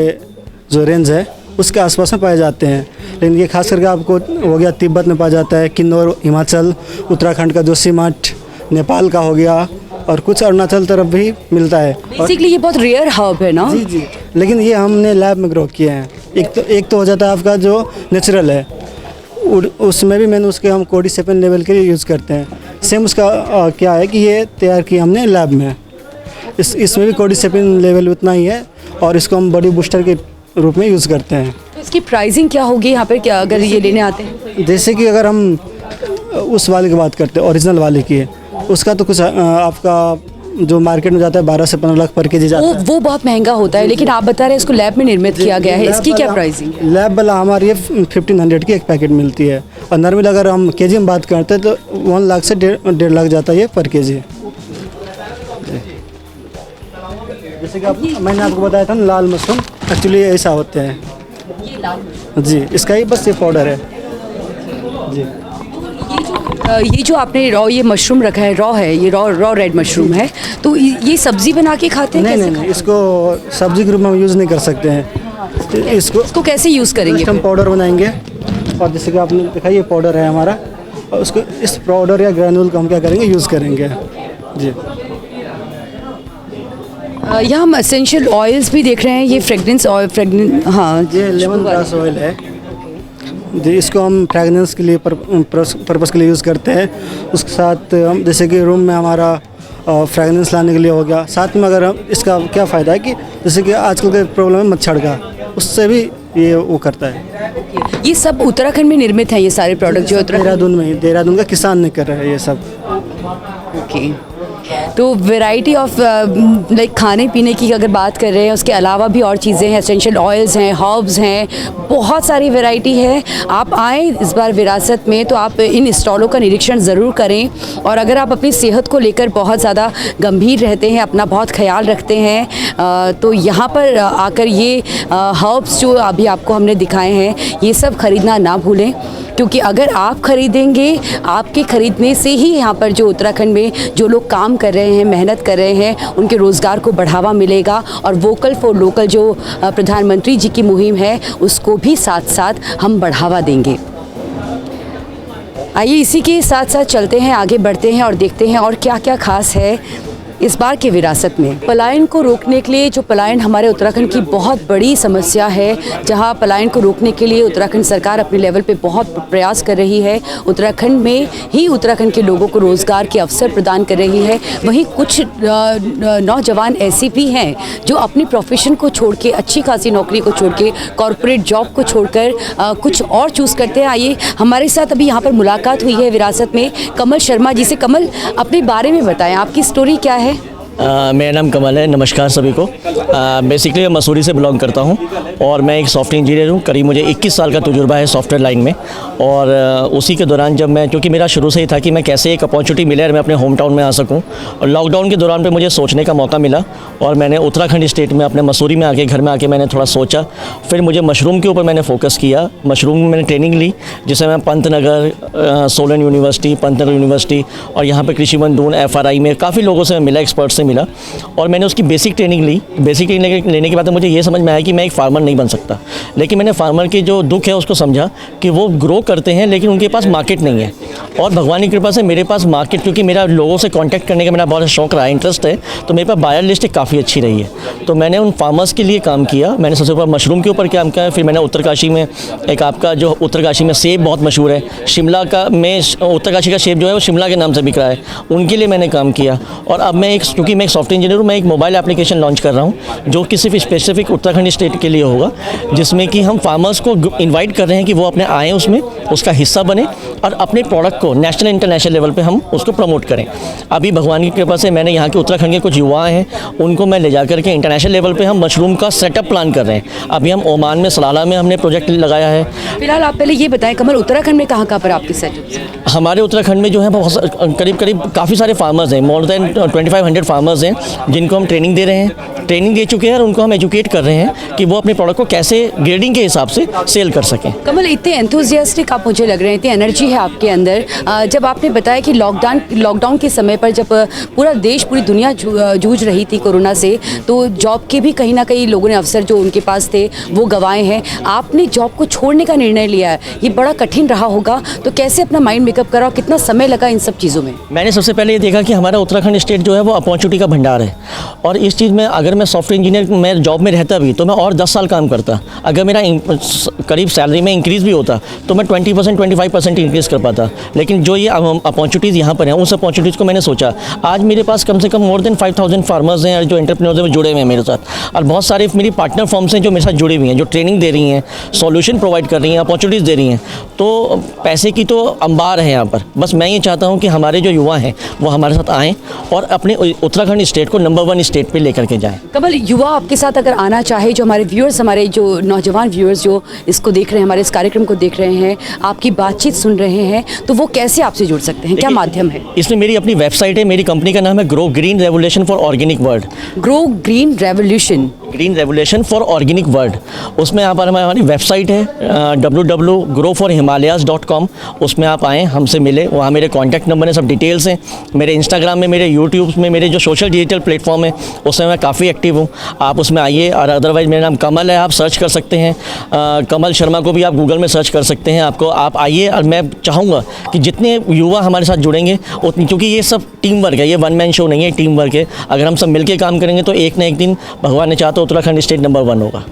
जो रेंज है उसके आसपास में पाए जाते हैं। लेकिन ये खास करके आपको हो गया तिब्बत में पाया जाता है, किन्नौर हिमाचल, उत्तराखंड का जोशीमठ, नेपाल का हो गया, और कुछ अरुणाचल तरफ भी मिलता है। बेसिकली ये बहुत रेयर हर्ब है ना? जी, लेकिन ये हमने लैब में ग्रो किए हैं। एक तो हो जाता है आपका जो नेचुरल है, उसमें भी मैंने उसके हम कोडिसेपिन लेवल के लिए यूज़ करते हैं। सेम उसका क्या है कि ये तैयार किया हमने लैब में, इसमें भी कोडिसेपिन लेवल उतना ही है और इसको हम बॉडी बूस्टर के रूप में यूज़ करते हैं। तो इसकी प्राइसिंग क्या होगी यहाँ पर, क्या अगर ये लेने आते हैं? जैसे कि अगर हम उस वाले की बात करते हैं, ओरिजिनल वाले की, उसका तो कुछ आपका जो मार्केट में जाता है 12 से 15 लाख पर केजी जाता है। वो बहुत महंगा होता है, लेकिन आप बता रहे हैं इसको लैब में निर्मित किया गया है, इसकी क्या प्राइसिंग है? लैब वाला हमारी ये 1500 की एक पैकेट मिलती है, और नॉर्मल अगर हम केजी में बात करते हैं तो 1 लाख से 1.5 लाख जाता है ये पर केजी। जैसे कि मैंने आपको बताया था ना, लाल मशरूम एक्चुअली ऐसा होते हैं। ये लाल जी, इसका ही बस ये पाउडर है जी। ये जो आपने ये मशरूम रखा है, रॉ है, ये रॉ रेड मशरूम है, तो ये सब्जी बना के खाते हैं? नहीं, इसको सब्जी के रूप में हम यूज़ नहीं कर सकते हैं। इसको कैसे यूज़ करेंगे? हम पाउडर बनाएंगे, और जैसे कि आपने देखा ये पाउडर है हमारा, और उसको इस पाउडर या ग्रैनुल को हम क्या करेंगे, यूज़ करेंगे जी। यहाँ हम एसेंशियल ऑयल्स भी देख रहे हैं, ये फ्रेगनेंस ऑयल, हाँ, ये लेमन ग्रास ऑयल है जी, इसको हम फ्रेगनेंस के लिए पर्पस के लिए यूज़ करते हैं। उसके साथ हम जैसे कि रूम में हमारा फ्रेगनेंस लाने के लिए हो गया, साथ में अगर हम इसका क्या फ़ायदा है कि जैसे कि आजकल का प्रॉब्लम है मच्छर का, उससे भी ये वो करता है। ये सब उत्तराखंड में निर्मित है, ये सारे प्रोडक्ट जो देहरादून का किसान ने कर रहा है ये सब। ओके, तो वैरायटी ऑफ लाइक खाने पीने की अगर बात कर रहे हैं, उसके अलावा भी और चीज़ें हैं, एसेंशियल ऑयल्स हैं, हर्ब्स हैं, बहुत सारी वैरायटी है। आप आएँ इस बार विरासत में तो आप इन स्टॉलों का निरीक्षण ज़रूर करें, और अगर आप अपनी सेहत को लेकर बहुत ज़्यादा गंभीर रहते हैं, अपना बहुत ख्याल रखते हैं, तो यहाँ पर आकर ये हर्ब्स जो अभी आपको हमने दिखाए हैं, ये सब ख़रीदना ना भूलें, क्योंकि अगर आप ख़रीदेंगे, आपके ख़रीदने से ही यहाँ पर जो उत्तराखंड में जो लोग काम कर रहे हैं, मेहनत कर रहे हैं, उनके रोज़गार को बढ़ावा मिलेगा, और वोकल फॉर लोकल जो प्रधानमंत्री जी की मुहिम है उसको भी साथ साथ हम बढ़ावा देंगे। आइए इसी के साथ साथ चलते हैं, आगे बढ़ते हैं और देखते हैं और क्या क्या खास है इस बार के विरासत में। पलायन को रोकने के लिए, जो पलायन हमारे उत्तराखंड की बहुत बड़ी समस्या है, जहां पलायन को रोकने के लिए उत्तराखंड सरकार अपने लेवल पे बहुत प्रयास कर रही है, उत्तराखंड में ही उत्तराखंड के लोगों को रोज़गार के अवसर प्रदान कर रही है। वहीं कुछ नौजवान ऐसे भी हैं जो अपनी प्रोफेशन को छोड़ के, अच्छी खासी नौकरी को छोड़ के, कॉरपोरेट जॉब को छोड़कर कुछ और चूज़ करते हैं। आइए हमारे साथ अभी यहाँ पर मुलाकात हुई है विरासत में कमल शर्मा जी से। कमल, अपने बारे में बताएं, आपकी स्टोरी क्या है? मेरा नाम कमल है। नमस्कार सभी को। बेसिकली मैं मसूरी से बिलोंग करता हूं और मैं एक सॉफ्टवेयर इंजीनियर हूं। करीब मुझे 21 साल का तजुर्बा है सॉफ्टवेयर लाइन में। और उसी के दौरान जब मैं, क्योंकि मेरा शुरू से ही था कि मैं कैसे एक अपॉर्चुनिटी मिले और मैं अपने होम टाउन में आ सकूं, और लॉकडाउन के दौरान पे मुझे सोचने का मौका मिला और मैंने उत्तराखंड स्टेट में अपने मसूरी में आके, घर में आके मैंने थोड़ा सोचा। फिर मुझे मशरूम के ऊपर मैंने फोकस किया। मशरूम में मैंने ट्रेनिंग ली, जिससे मैं पंतनगर, सोलन यूनिवर्सिटी, पंतनगर यूनिवर्सिटी और यहाँ पे कृषि बंधून, FRI में काफ़ी लोगों से मिला, एक्सपर्ट से मिला और मैंने उसकी बेसिक ट्रेनिंग ली। बेसिक ट्रेनिंग लेने के बाद मुझे ये समझ में आया कि मैं एक फार्मर नहीं बन सकता। लेकिन मैंने फार्मर के जो दुख है उसको समझा कि वो ग्रो करते हैं लेकिन उनके पास मार्केट नहीं है। और भगवान की कृपा से मेरे पास मार्केट, क्योंकि मेरा लोगों से कांटेक्ट करने का मेरा बहुत शौक रहा है, इंटरेस्ट है, तो मेरे पास बायर लिस्ट काफ़ी अच्छी रही है। तो मैंने उन फार्मर्स के लिए काम किया। मैंने सबसे ऊपर मशरूम के ऊपर काम किया। फिर मैंने उत्तरकाशी में एक आपका जो उत्तरकाशी में सेब बहुत मशहूर है, शिमला का में उत्तरकाशी का सेब जो है वो शिमला के नाम से बिक रहा है, उनके लिए मैंने काम किया। और अब मैं क्योंकि मैं एक सॉफ्टवेयर इंजीनियर हूँ, मैं एक मोबाइल एप्लीकेशन लॉन्च कर रहा हूँ जो कि सिर्फ स्पेसिफिक उत्तराखंड स्टेट के लिए होगा, जिसमें कि हम फार्मर्स को इनवाइट कर रहे हैं कि वो अपने आएँ, उसमें उसका हिस्सा बने और अपने प्रोडक्ट को नेशनल इंटरनेशनल लेवल पे हम उसको प्रमोट करें। अभी भगवान की कृपा से मैंने यहाँ के उत्तराखंड के कुछ युवा हैं, उनको मैं ले जा करके इंटरनेशनल लेवल पे हम मशरूम का सेटअप प्लान कर रहे हैं। अभी हम ओमान में सलाला में हमने प्रोजेक्ट लगाया है। फिलहाल आप पहले ये बताएं कमल, उत्तराखंड में कहाँ पर आपकी सेटअप? हमारे उत्तराखंड में जो है बहुत करीब काफ़ी सारे फार्मर्स हैं, मोर देन 2500 फार्मर्स हैं जिनको हम ट्रेनिंग दे रहे हैं, ट्रेनिंग दे चुके हैं और उनको हम एजुकेट कर रहे हैं कि वो अपने प्रोडक्ट को कैसे ग्रेडिंग के हिसाब से सेल कर सकें। कमल, इतने एंथुजियास्टिक आप मुझे लग रहे हैं, इतनी एनर्जी है आपके अंदर। जब आपने बताया कि लॉकडाउन के समय पर जब पूरा देश, पूरी दुनिया जूझ रही थी कोरोना से, तो जॉब के भी कहीं ना कहीं लोगों ने अवसर जो उनके पास थे वो गंवाए हैं। आपने जॉब को छोड़ने का निर्णय लिया है, ये बड़ा कठिन रहा होगा, तो कैसे अपना माइंड मेकअप करा और कितना समय लगा इन सब चीज़ों में? मैंने सबसे पहले ये देखा कि हमारा उत्तराखंड स्टेट जो है वो अपॉर्चुनिटी का भंडार है और इस चीज़ में अगर मैं सॉफ्टवेयर इंजीनियर मैं जॉब में रहता भी तो मैं और 10 साल काम करता। अगर मेरा करीब सैलरी में इंक्रीज़ भी होता तो मैं 20% 25% इंक्रीज़ कर पाता। लेकिन जो ये अपॉर्चुनिटीज़ यहाँ पर हैं, उस अपॉर्चुनिटीज़ को मैंने सोचा। आज मेरे पास कम से कम मोर देन 5000 फार्मर्स हैं जो एंटरप्रेन्योर्स हैं, जुड़े हुए हैं मेरे साथ। और बहुत सारे मेरी पार्टनर फर्म्स हैं जो मेरे साथ जुड़ी हुई हैं, जो ट्रेनिंग दे रही हैं, सॉल्यूशन प्रोवाइड कर रही हैं, अपॉर्चुनिटीज़ दे रही हैं। तो पैसे की तो अंबार है यहाँ पर। बस मैं ये चाहता हूँ कि हमारे जो युवा हैं वो हमारे साथ आएँ और अपने उत्तराखंड स्टेट को नंबर 1 स्टेट पे लेकर के जाएँ। कमल, युवा आपके साथ अगर आना चाहे, जो हमारे व्यूअर्स, हमारे जो नौजवान व्यूअर्स जो इसको देख रहे हैं, हमारे इस कार्यक्रम को देख रहे हैं, आपकी बातचीत सुन रहे हैं, तो वो कैसे आपसे जुड़ सकते हैं? क्या माध्यम है? इसमें मेरी अपनी वेबसाइट है। मेरी कंपनी का नाम है grow green revolution for organic world. Grow green revolution for organic world. उसमें यहाँ पर हमारी वेबसाइट है www.growforhimalayas.com। उसमें आप आएँ, हमसे मिले। वहाँ मेरे कॉन्टैक्ट नंबर है, सब डिटेल्स हैं। मेरे इंस्टाग्राम में, मेरे यूट्यूब में, मेरे जो सोशल डिजिटल प्लेटफॉर्म है उसमें मैं काफ़ी एक्टिव हूँ। आप उसमें आइए। और अदरवाइज़ मेरा नाम कमल है, आप सर्च कर सकते हैं। कमल शर्मा को भी आप गूगल में सर्च कर सकते हैं। आप आइए। और मैं चाहूँगा कि जितने युवा हमारे साथ जुड़ेंगे उतनी, क्योंकि ये सब टीम वर्क है, ये वन मैन शो नहीं है, टीम वर्क है। अगर हम सब मिलकर काम करेंगे तो एक ना एक दिन भगवान ने चाहा तो उत्तराखंड स्टेट नंबर 1 होगा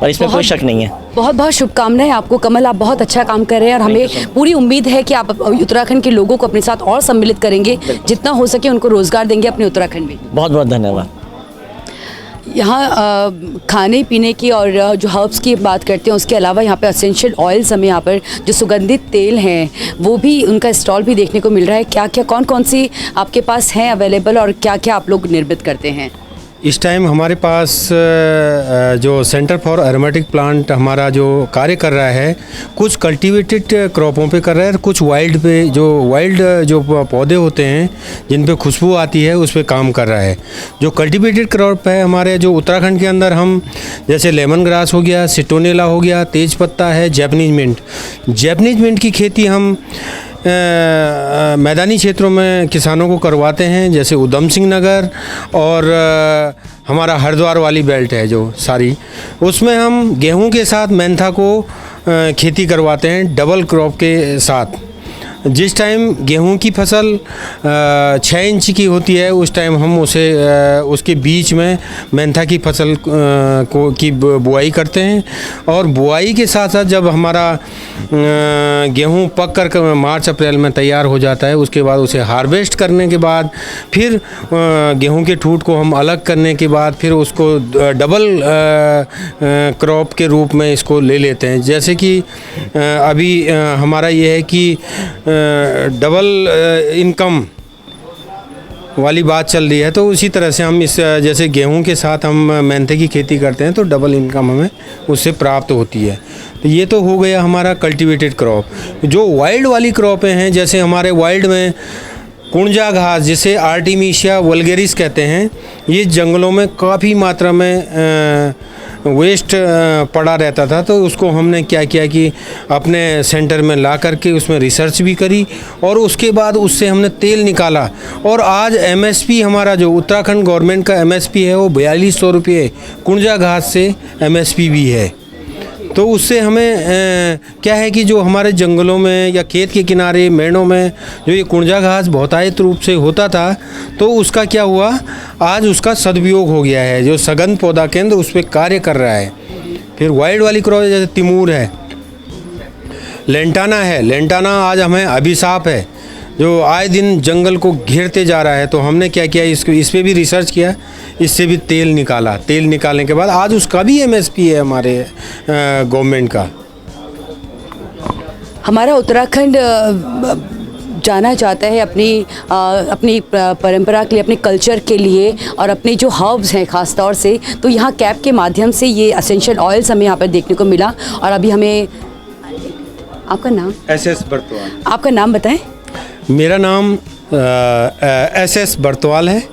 और इसमें कोई शक नहीं है। बहुत बहुत शुभकामनाएं आपको कमल, आप बहुत अच्छा काम कर रहे हैं और हमें पूरी उम्मीद है कि आप उत्तराखंड के लोगों को अपने साथ और सम्मिलित करेंगे, जितना हो सके उनको रोजगार देंगे अपने उत्तराखंड में। बहुत बहुत धन्यवाद। यहाँ खाने पीने की और जो हर्ब्स की बात करते हैं, उसके अलावा यहाँ पे एसेंशियल ऑयल्स, हमें यहाँ पर जो सुगंधित तेल हैं वो भी, उनका स्टॉल भी देखने को मिल रहा है। क्या क्या कौन सी आपके पास हैं अवेलेबल और क्या क्या आप लोग निर्मित करते हैं? इस टाइम हमारे पास जो सेंटर फॉर एरोमेटिक प्लांट हमारा जो कार्य कर रहा है, कुछ कल्टीवेटेड क्रॉपों पे कर रहा है, कुछ वाइल्ड जो पौधे होते हैं जिन पे खुशबू आती है उस पे काम कर रहा है। जो कल्टीवेटेड क्रॉप है हमारे जो उत्तराखंड के अंदर, हम जैसे लेमन ग्रास हो गया, सिटोनेला हो गया, तेज पत्ता है, जैपनीज मिंट की खेती हम मैदानी क्षेत्रों में किसानों को करवाते हैं, जैसे उधम सिंह नगर और हमारा हरिद्वार वाली बेल्ट है जो सारी, उसमें हम गेहूं के साथ मेंथा को खेती करवाते हैं डबल क्रॉप के साथ। जिस टाइम गेहूं की फसल 6 इंच की होती है उस टाइम हम उसके बीच में मेंथा की फसल की बुआई करते हैं। और बुआई के साथ साथ जब हमारा गेहूं पक कर मार्च अप्रैल में तैयार हो जाता है, उसके बाद उसे हार्वेस्ट करने के बाद फिर गेहूं के ठूठ को हम अलग करने के बाद फिर उसको डबल क्रॉप के रूप में इसको ले लेते हैं। जैसे कि अभी हमारा ये है कि डबल इनकम वाली बात चल रही है, तो उसी तरह से हम इस जैसे गेहूं के साथ हम मेंथे की खेती करते हैं तो डबल इनकम हमें उससे प्राप्त होती है। तो ये तो हो गया हमारा कल्टीवेटेड क्रॉप। जो वाइल्ड वाली क्रॉपें हैं, जैसे हमारे वाइल्ड में कुंजा घास जिसे आर्टिमिशिया वल्गेरिस कहते हैं, ये जंगलों में काफ़ी मात्रा में वेस्ट पड़ा रहता था। तो उसको हमने क्या किया कि अपने सेंटर में ला करके उसमें रिसर्च भी करी और उसके बाद उससे हमने तेल निकाला। और आज एमएसपी हमारा जो उत्तराखंड गवर्नमेंट का एमएसपी है वो 4200 रुपये कुंजा घास से एमएसपी भी है। तो उससे हमें क्या है कि जो हमारे जंगलों में या खेत के किनारे मेड़ों में जो ये कुंजा घास बहुतायत रूप से होता था, तो उसका क्या हुआ, आज उसका सदुपयोग हो गया है। जो सघन पौधा केंद्र उस पर कार्य कर रहा है। फिर वाइल्ड वाली क्रॉप जैसे तिमूर है, लेंटाना है। लेंटाना आज हमें अभिशाप है जो आए दिन जंगल को घेरते जा रहा है। तो हमने क्या किया, इसको इस पर भी रिसर्च किया, इससे भी तेल निकाला। तेल निकालने के बाद आज उसका भी एमएसपी है हमारे गवर्नमेंट का। हमारा उत्तराखंड जाना चाहता है अपनी परंपरा के लिए, अपने कल्चर के लिए और अपने जो हर्ब्स हैं ख़ास तौर से। तो यहाँ कैप के माध्यम से ये एसेंशियल ऑयल्स हमें यहाँ पर देखने को मिला। और अभी हमें आपका नाम? SS बर्तवाल। आपका नाम बताएं। मेरा नाम SS बर्तवाल है।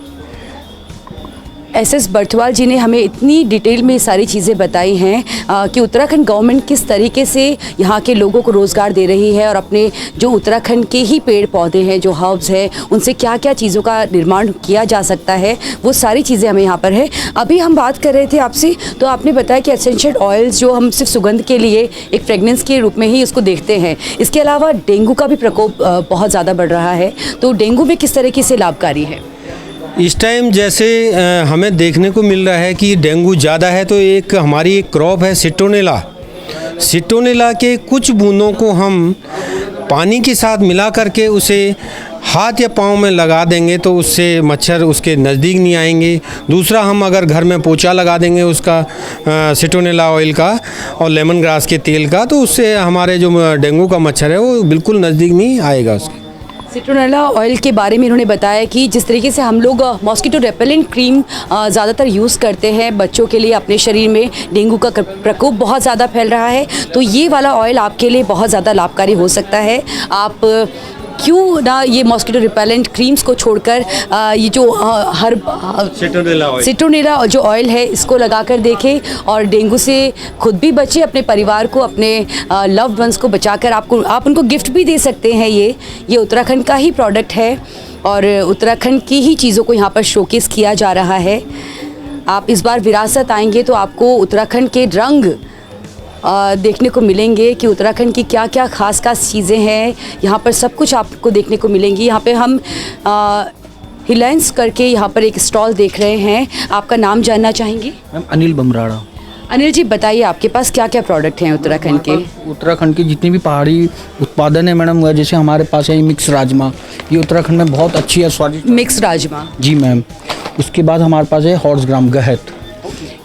SS बर्थवाल जी ने हमें इतनी डिटेल में सारी चीज़ें बताई हैं कि उत्तराखंड गवर्नमेंट किस तरीके से यहाँ के लोगों को रोज़गार दे रही है और अपने जो उत्तराखंड के ही पेड़ पौधे हैं, जो हर्ब्स हैं, उनसे क्या क्या चीज़ों का निर्माण किया जा सकता है, वो सारी चीज़ें हमें यहाँ पर है। अभी हम बात कर रहे थे आपसे, तो आपने बताया कि एसेंशियल ऑयल्स जो हम सिर्फ सुगंध के लिए एक फ्रेगनेंस के रूप में ही इसको देखते हैं, इसके अलावा डेंगू का भी प्रकोप बहुत ज़्यादा बढ़ रहा है। तो डेंगू में किस तरीके से लाभकारी है? इस टाइम जैसे हमें देखने को मिल रहा है कि डेंगू ज़्यादा है, तो एक हमारी एक क्रॉप है सिट्रोनेला। सिट्रोनेला के कुछ बूंदों को हम पानी के साथ मिला करके उसे हाथ या पाँव में लगा देंगे तो उससे मच्छर उसके नज़दीक नहीं आएंगे। दूसरा, हम अगर घर में पोछा लगा देंगे उसका सिट्रोनेला ऑयल का और लेमन ग्रास के तेल का, तो उससे हमारे जो डेंगू का मच्छर है वो बिल्कुल नज़दीक नहीं आएगा उसके। सिट्रोनेला ऑयल के बारे में इन्होंने बताया कि जिस तरीके से हम लोग मॉस्किटो रेपेलेंट क्रीम ज़्यादातर यूज़ करते हैं बच्चों के लिए, अपने शरीर में डेंगू का प्रकोप बहुत ज़्यादा फैल रहा है, तो ये वाला ऑयल आपके लिए बहुत ज़्यादा लाभकारी हो सकता है। आप क्यों ना ये मॉस्किटो रिपेलेंट क्रीम्स को छोड़कर ये जो सिट्रोनेला जो ऑयल है इसको लगाकर देखें और डेंगू से खुद भी बचे, अपने परिवार को, अपने लव्ड वंस को बचाकर आप उनको गिफ्ट भी दे सकते हैं। ये उत्तराखंड का ही प्रोडक्ट है और उत्तराखंड की ही चीज़ों को यहाँ पर शोकेस किया जा रहा है। आप इस बार विरासत आएंगे तो आपको उत्तराखंड के रंग देखने को मिलेंगे कि उत्तराखंड की क्या क्या खास चीज़ें हैं। यहाँ पर सब कुछ आपको देखने को मिलेंगी। यहाँ पे हम हिलेंस करके यहाँ पर एक स्टॉल देख रहे हैं। आपका नाम जानना चाहेंगे? मैम अनिल बमराड़ा। अनिल जी, बताइए आपके पास क्या क्या प्रोडक्ट हैं उत्तराखंड के? उत्तराखंड के जितने भी पहाड़ी उत्पादन है मैडम, जैसे हमारे पास है मिक्स राजमा, ये उत्तराखंड में बहुत अच्छी है, स्वादिष्ट मिक्स राजमा। जी मैम। उसके बाद हमारे पास है हॉर्स ग्राम गहत,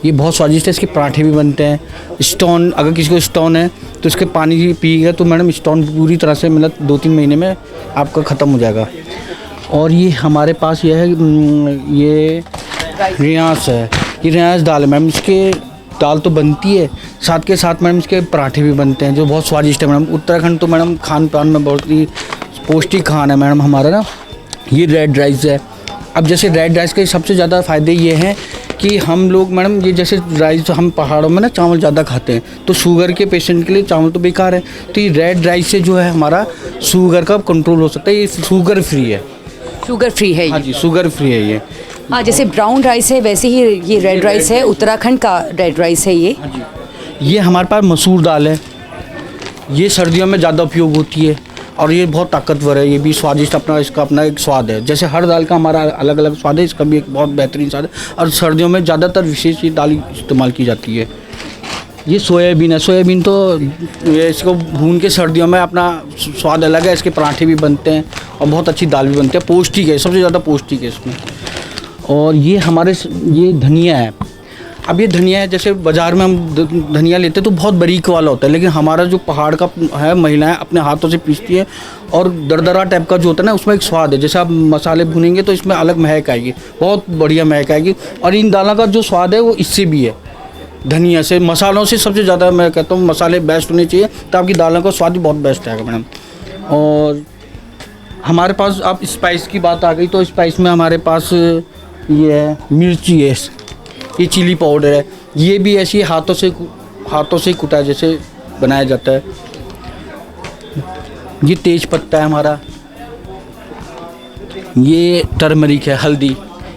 ये बहुत स्वादिष्ट है, इसके पराठे भी बनते हैं। स्टोन, अगर किसी को स्टोन है तो इसके पानी पिएगा तो मैडम स्टोन पूरी तरह से मतलब 2-3 महीने में आपका ख़त्म हो जाएगा। और ये हमारे पास ये है, ये रियास है, ये रियास दाल है मैम, इसके दाल तो बनती है, साथ के साथ मैडम इसके पराठे भी बनते हैं जो बहुत स्वादिष्ट है मैडम। उत्तराखंड तो मैडम खान पान में बहुत ही पौष्टिक खान है मैडम हमारा ना। ये रेड राइस है। अब जैसे रेड राइस के सबसे ज़्यादा फ़ायदे ये हैं कि हम लोग मैडम, ये जैसे राइस हम पहाड़ों में ना चावल ज़्यादा खाते हैं, तो शुगर के पेशेंट के लिए चावल तो बेकार है, तो ये रेड राइस से जो है हमारा शुगर का कंट्रोल हो सकता है। ये शुगर फ्री है। शुगर फ्री है? हाँ जी, शुगर फ्री है ये। हाँ, जैसे ब्राउन राइस है वैसे ही ये रेड राइस है, उत्तराखंड का रेड राइस है ये। ये हमारे पास मसूर दाल है, ये सर्दियों में ज़्यादा उपयोग होती है और ये बहुत ताकतवर है, ये भी स्वादिष्ट, इसका अपना एक स्वाद है। जैसे हर दाल का हमारा अलग अलग स्वाद है, इसका भी एक बहुत बेहतरीन स्वाद है और सर्दियों में ज़्यादातर विशेष ये दाल इस्तेमाल की जाती है। ये सोयाबीन है। सोयाबीन तो ये इसको भून के सर्दियों में अपना स्वाद अलग है, इसके पराठे भी बनते हैं और बहुत अच्छी दाल भी बनती है, पौष्टिक है, सबसे ज़्यादा पौष्टिक है इसमें। और ये हमारे ये धनिया है, अब ये धनिया है, जैसे बाज़ार में हम धनिया लेते हैं तो बहुत बारीक वाला होता है, लेकिन हमारा जो पहाड़ का है, महिलाएं अपने हाथों से पीसती है और दरदरा टाइप का जो होता है ना, उसमें एक स्वाद है। जैसे आप मसाले भुनेंगे तो इसमें अलग महक आएगी, बहुत बढ़िया महक आएगी। और इन दालों का जो स्वाद है वो इससे भी है, धनिया से, मसालों से सबसे ज़्यादा मैं कहता हूँ मसाले बेस्ट होने चाहिए, तो आपकी दालों का स्वाद भी बहुत बेस्ट आएगा मैडम। और हमारे पास आप स्पाइस की बात आ गई तो स्पाइस में हमारे पास ये है मिर्ची है, ये चिली पाउडर है, ये भी ऐसी हाथों से कुटा जैसे बनाया जाता है। ये तेज पत्ता है हमारा, ये टर्मरिक है, हल्दी,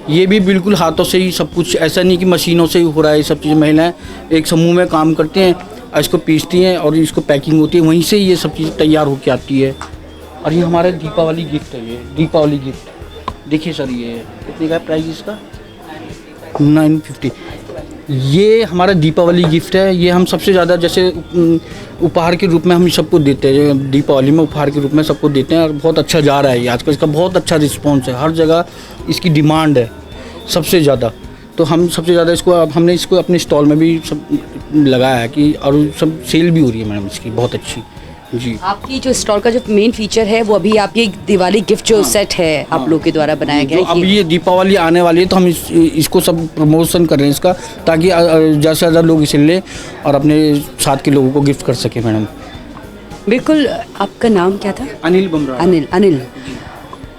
ये भी बिल्कुल हाथों से ही सब कुछ, ऐसा नहीं कि मशीनों से ही हो रहा है। ये सब चीज़ें महिलाएं एक समूह में काम करती हैं, इसको पीसती हैं और इसको पैकिंग होती है, वहीं से ये सब चीज़ तैयार होकर आती है। और ये हमारा दीपावली गिफ्ट है, ये दीपावली गिफ्ट देखिए सर, ये कितने का प्राइस इसका 950। ये हमारा दीपावली गिफ्ट है, ये हम सबसे ज़्यादा जैसे उपहार के रूप में हम सबको देते हैं, दीपावली में उपहार के रूप में सबको देते हैं और बहुत अच्छा जा रहा है ये आजकल, इसका बहुत अच्छा रिस्पॉन्स है, हर जगह इसकी डिमांड है सबसे ज़्यादा। तो हम सबसे ज़्यादा इसको, अब हमने इसको अपने स्टॉल में भी सब लगाया है कि, और सब सेल भी हो रही है मैडम इसकी बहुत अच्छी। जी, आपकी जो स्टॉल का जो मेन फीचर है वो अभी आपकी दिवाली गिफ्ट जो सेट है आप लोग के द्वारा बनाया गया है। अब ये दीपावली आने वाली है तो हम इसको सब प्रमोशन कर रहे हैं इसका, ताकि ज़्यादा से ज़्यादा लोग इसे लें और अपने साथ के लोगों को गिफ्ट कर सकें मैडम। बिल्कुल। आपका नाम क्या था? अनिल बमरा।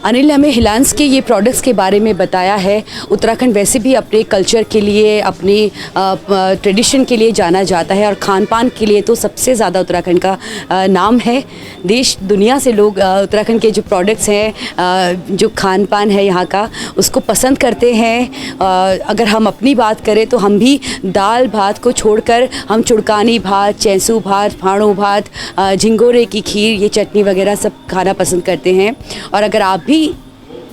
अनिल ने हमें हिलांस के ये प्रोडक्ट्स के बारे में बताया है। उत्तराखंड वैसे भी अपने कल्चर के लिए, अपनी ट्रेडिशन के लिए जाना जाता है और खान पान के लिए तो सबसे ज़्यादा उत्तराखंड का नाम है। देश दुनिया से लोग उत्तराखंड के जो प्रोडक्ट्स हैं, जो खान पान है यहाँ का, उसको पसंद करते हैं। अगर हम अपनी बात करें तो हम भी दाल भात को छोड़कर हम चुड़कानी भात, चैंसू भात, फाड़ू भात, झिंगोरे की खीर, ये चटनी वगैरह सब खाना पसंद करते हैं। और अगर आप भी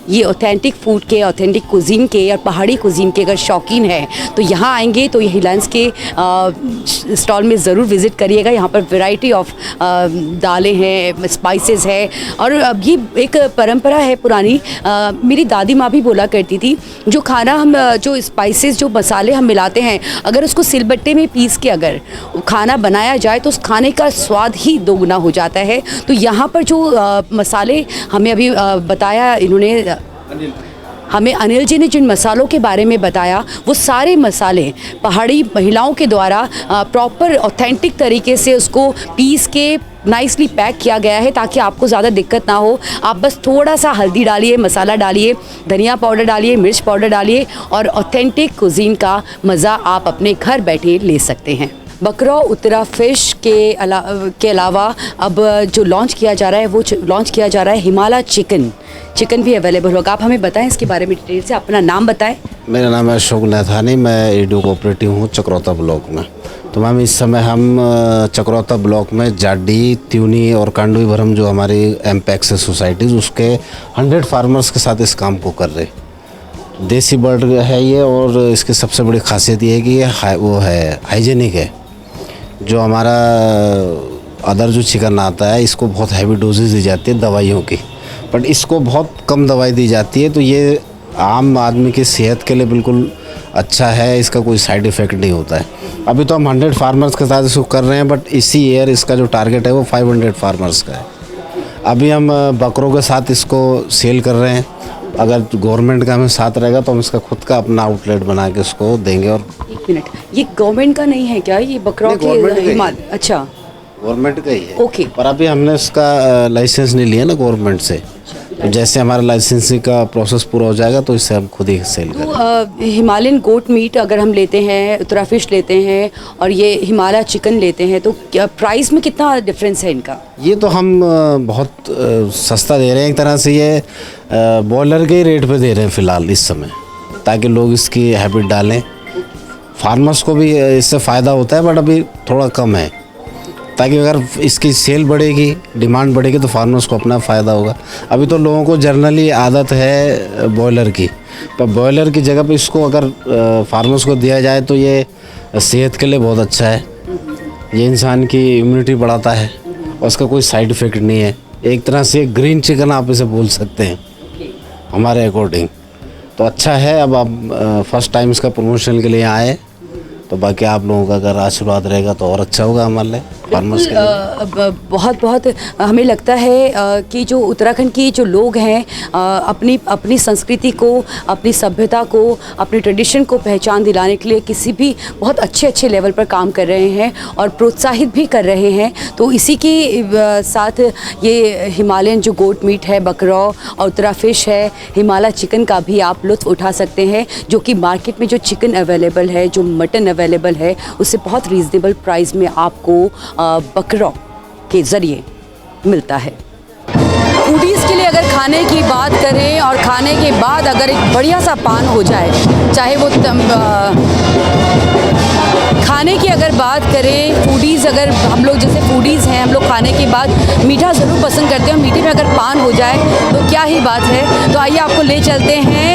ये ऑथेंटिक फूड के, ऑथेंटिक कुजीन के और पहाड़ी कुजीन के अगर शौकीन है तो यहाँ आएंगे तो ये हिलांस के स्टॉल में ज़रूर विज़िट करिएगा। यहाँ पर वैरायटी ऑफ दालें हैं, स्पाइसेस है और ये एक परंपरा है पुरानी। मेरी दादी माँ भी बोला करती थी, जो खाना हम, जो स्पाइसेस, जो मसाले हम मिलाते हैं, अगर उसको सिलबट्टे में पीस के अगर खाना बनाया जाए तो उस खाने का स्वाद ही दोगुना हो जाता है। तो यहाँ पर जो मसाले हमें अभी बताया इन्होंने, हमें अनिल जी ने जिन मसालों के बारे में बताया, वो सारे मसाले पहाड़ी महिलाओं के द्वारा प्रॉपर ऑथेंटिक तरीके से उसको पीस के नाइसली पैक किया गया है, ताकि आपको ज़्यादा दिक्कत ना हो। आप बस थोड़ा सा हल्दी डालिए, मसाला डालिए, धनिया पाउडर डालिए, मिर्च पाउडर डालिए और ऑथेंटिक कुजीन का मज़ा आप अपने घर बैठे ले सकते हैं। बकरौ उत्तरा फ़िश के अलावा अब जो लॉन्च किया जा रहा है वो लॉन्च किया जा रहा है हिमालय चिकन भी अवेलेबल होगा। आप हमें बताएं इसके बारे में डिटेल से, अपना नाम बताएं। मेरा नाम है अशोक नैथानी, मैं एडू कोऑपरेटिव हूँ चक्रोता ब्लॉक में। तो मैम इस समय हम चक्रोता ब्लॉक में जाडी, त्यूनी और कांडवी भरम जो हमारी एमपैक्स है सोसाइटीज़, उसके 100 फार्मर्स के साथ इस काम को कर रहे। देसी बर्ड है ये और इसकी सबसे बड़ी खासियत ये है कि ये वो है हाइजेनिक है। जो हमारा अदर जो चिकन आता है इसको बहुत हैवी डोजेज दी जाती है दवाइयों की, बट इसको बहुत कम दवाई दी जाती है, तो ये आम आदमी की सेहत के लिए बिल्कुल अच्छा है, इसका कोई साइड इफ़ेक्ट नहीं होता है। अभी तो हम 100 फार्मर्स के साथ इसको कर रहे हैं, बट इसी ईयर इसका जो टारगेट है वो 500 फार्मर्स का है। अभी हम बकरों के साथ इसको सेल कर रहे हैं। अगर गवर्नमेंट का हमें साथ रहेगा तो हम इसका खुद का अपना आउटलेट बना के उसको देंगे। और 1 मिनट, ये गवर्नमेंट का नहीं है क्या, ये बकरौ के? अच्छा, गवर्नमेंट का ही है। ओके। पर अभी हमने इसका लाइसेंस नहीं लिया ना गवर्नमेंट से, तो जैसे हमारा लाइसेंसिंग का प्रोसेस पूरा हो जाएगा तो इससे हम खुद ही सेल करेंगे। तो हिमालयन गोट मीट अगर हम लेते हैं, उत्तरा फिश लेते हैं और ये हिमालय चिकन लेते हैं, तो क्या प्राइस में कितना डिफरेंस है इनका? ये तो हम बहुत सस्ता दे रहे हैं एक तरह से, ये बॉयलर के ही रेट पे दे रहे हैं फ़िलहाल इस समय, ताकि लोग इसकी हैबिट डालें। फार्मर्स को भी इससे फ़ायदा होता है, बट अभी थोड़ा कम है, ताकि अगर इसकी सेल बढ़ेगी, डिमांड बढ़ेगी तो फार्मर्स को अपना फ़ायदा होगा। अभी तो लोगों को जनरली आदत है बॉयलर की, पर बॉयलर की जगह पे इसको अगर फार्मर्स को दिया जाए तो ये सेहत के लिए बहुत अच्छा है। ये इंसान की इम्यूनिटी बढ़ाता है और उसका कोई साइड इफ़ेक्ट नहीं है। एक तरह से ग्रीन चिकन आप इसे बोल सकते हैं हमारे अकॉर्डिंग, तो अच्छा है। अब आप फर्स्ट टाइम इसका प्रमोशन के लिए आए तो बाकी आप लोगों का अगर आशीर्वाद रहेगा तो और अच्छा होगा हमारे लिए, फार्मर्स के लिए। बहुत बहुत हमें लगता है कि जो उत्तराखंड की जो लोग हैं अपनी अपनी संस्कृति को, अपनी सभ्यता को, अपने ट्रेडिशन को पहचान दिलाने के लिए किसी भी बहुत अच्छे अच्छे लेवल पर काम कर रहे हैं और प्रोत्साहित भी कर रहे हैं। तो इसी के साथ ये हिमालयन जो गोट मीट है, बकरौ और उत्तरा फिश है, हिमालय चिकन का भी आप लुत्फ़ उठा सकते हैं, जो कि मार्केट में जो चिकन अवेलेबल है, जो मटन अवेलेबल है, उससे बहुत रीज़नेबल प्राइस में आपको बकरौ के ज़रिए मिलता है। फूडीज़ के लिए अगर खाने की बात करें और खाने के बाद अगर एक बढ़िया सा पान हो जाए, चाहे वो खाने की अगर बात करें, फूडीज़ अगर हम लोग जैसे फूडीज़ हैं, हम लोग खाने के बाद मीठा ज़रूर पसंद करते हैं और मीठे में अगर पान हो जाए तो क्या ही बात है। तो आइए आपको ले चलते हैं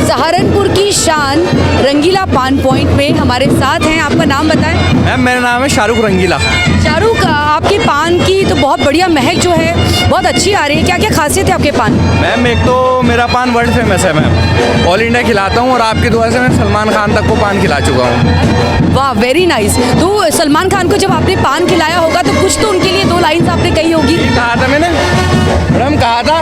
सहारनपुर की शान रंगीला पान पॉइंट में। हमारे साथ हैं, आपका नाम बताएं। मैम मेरा नाम है शाहरुख रंगीला। शाहरुख, आपके पान की तो बहुत बढ़िया महक जो है बहुत अच्छी आ रही है, क्या क्या खासियत है आपके पान? मैम एक तो मेरा पान वर्ल्ड फेमस है मैम, ऑल इंडिया खिलाता हूँ और आपकी दुआ से मैं सलमान खान तक को पान खिला चुका हूँ। वाह, वेरी नाइस। तो सलमान खान को जब आपने पान खिलाया होगा तो कुछ तो उनके लिए दो लाइन्स आपने कही होगी। कहा था मैंने मैडम, कहा था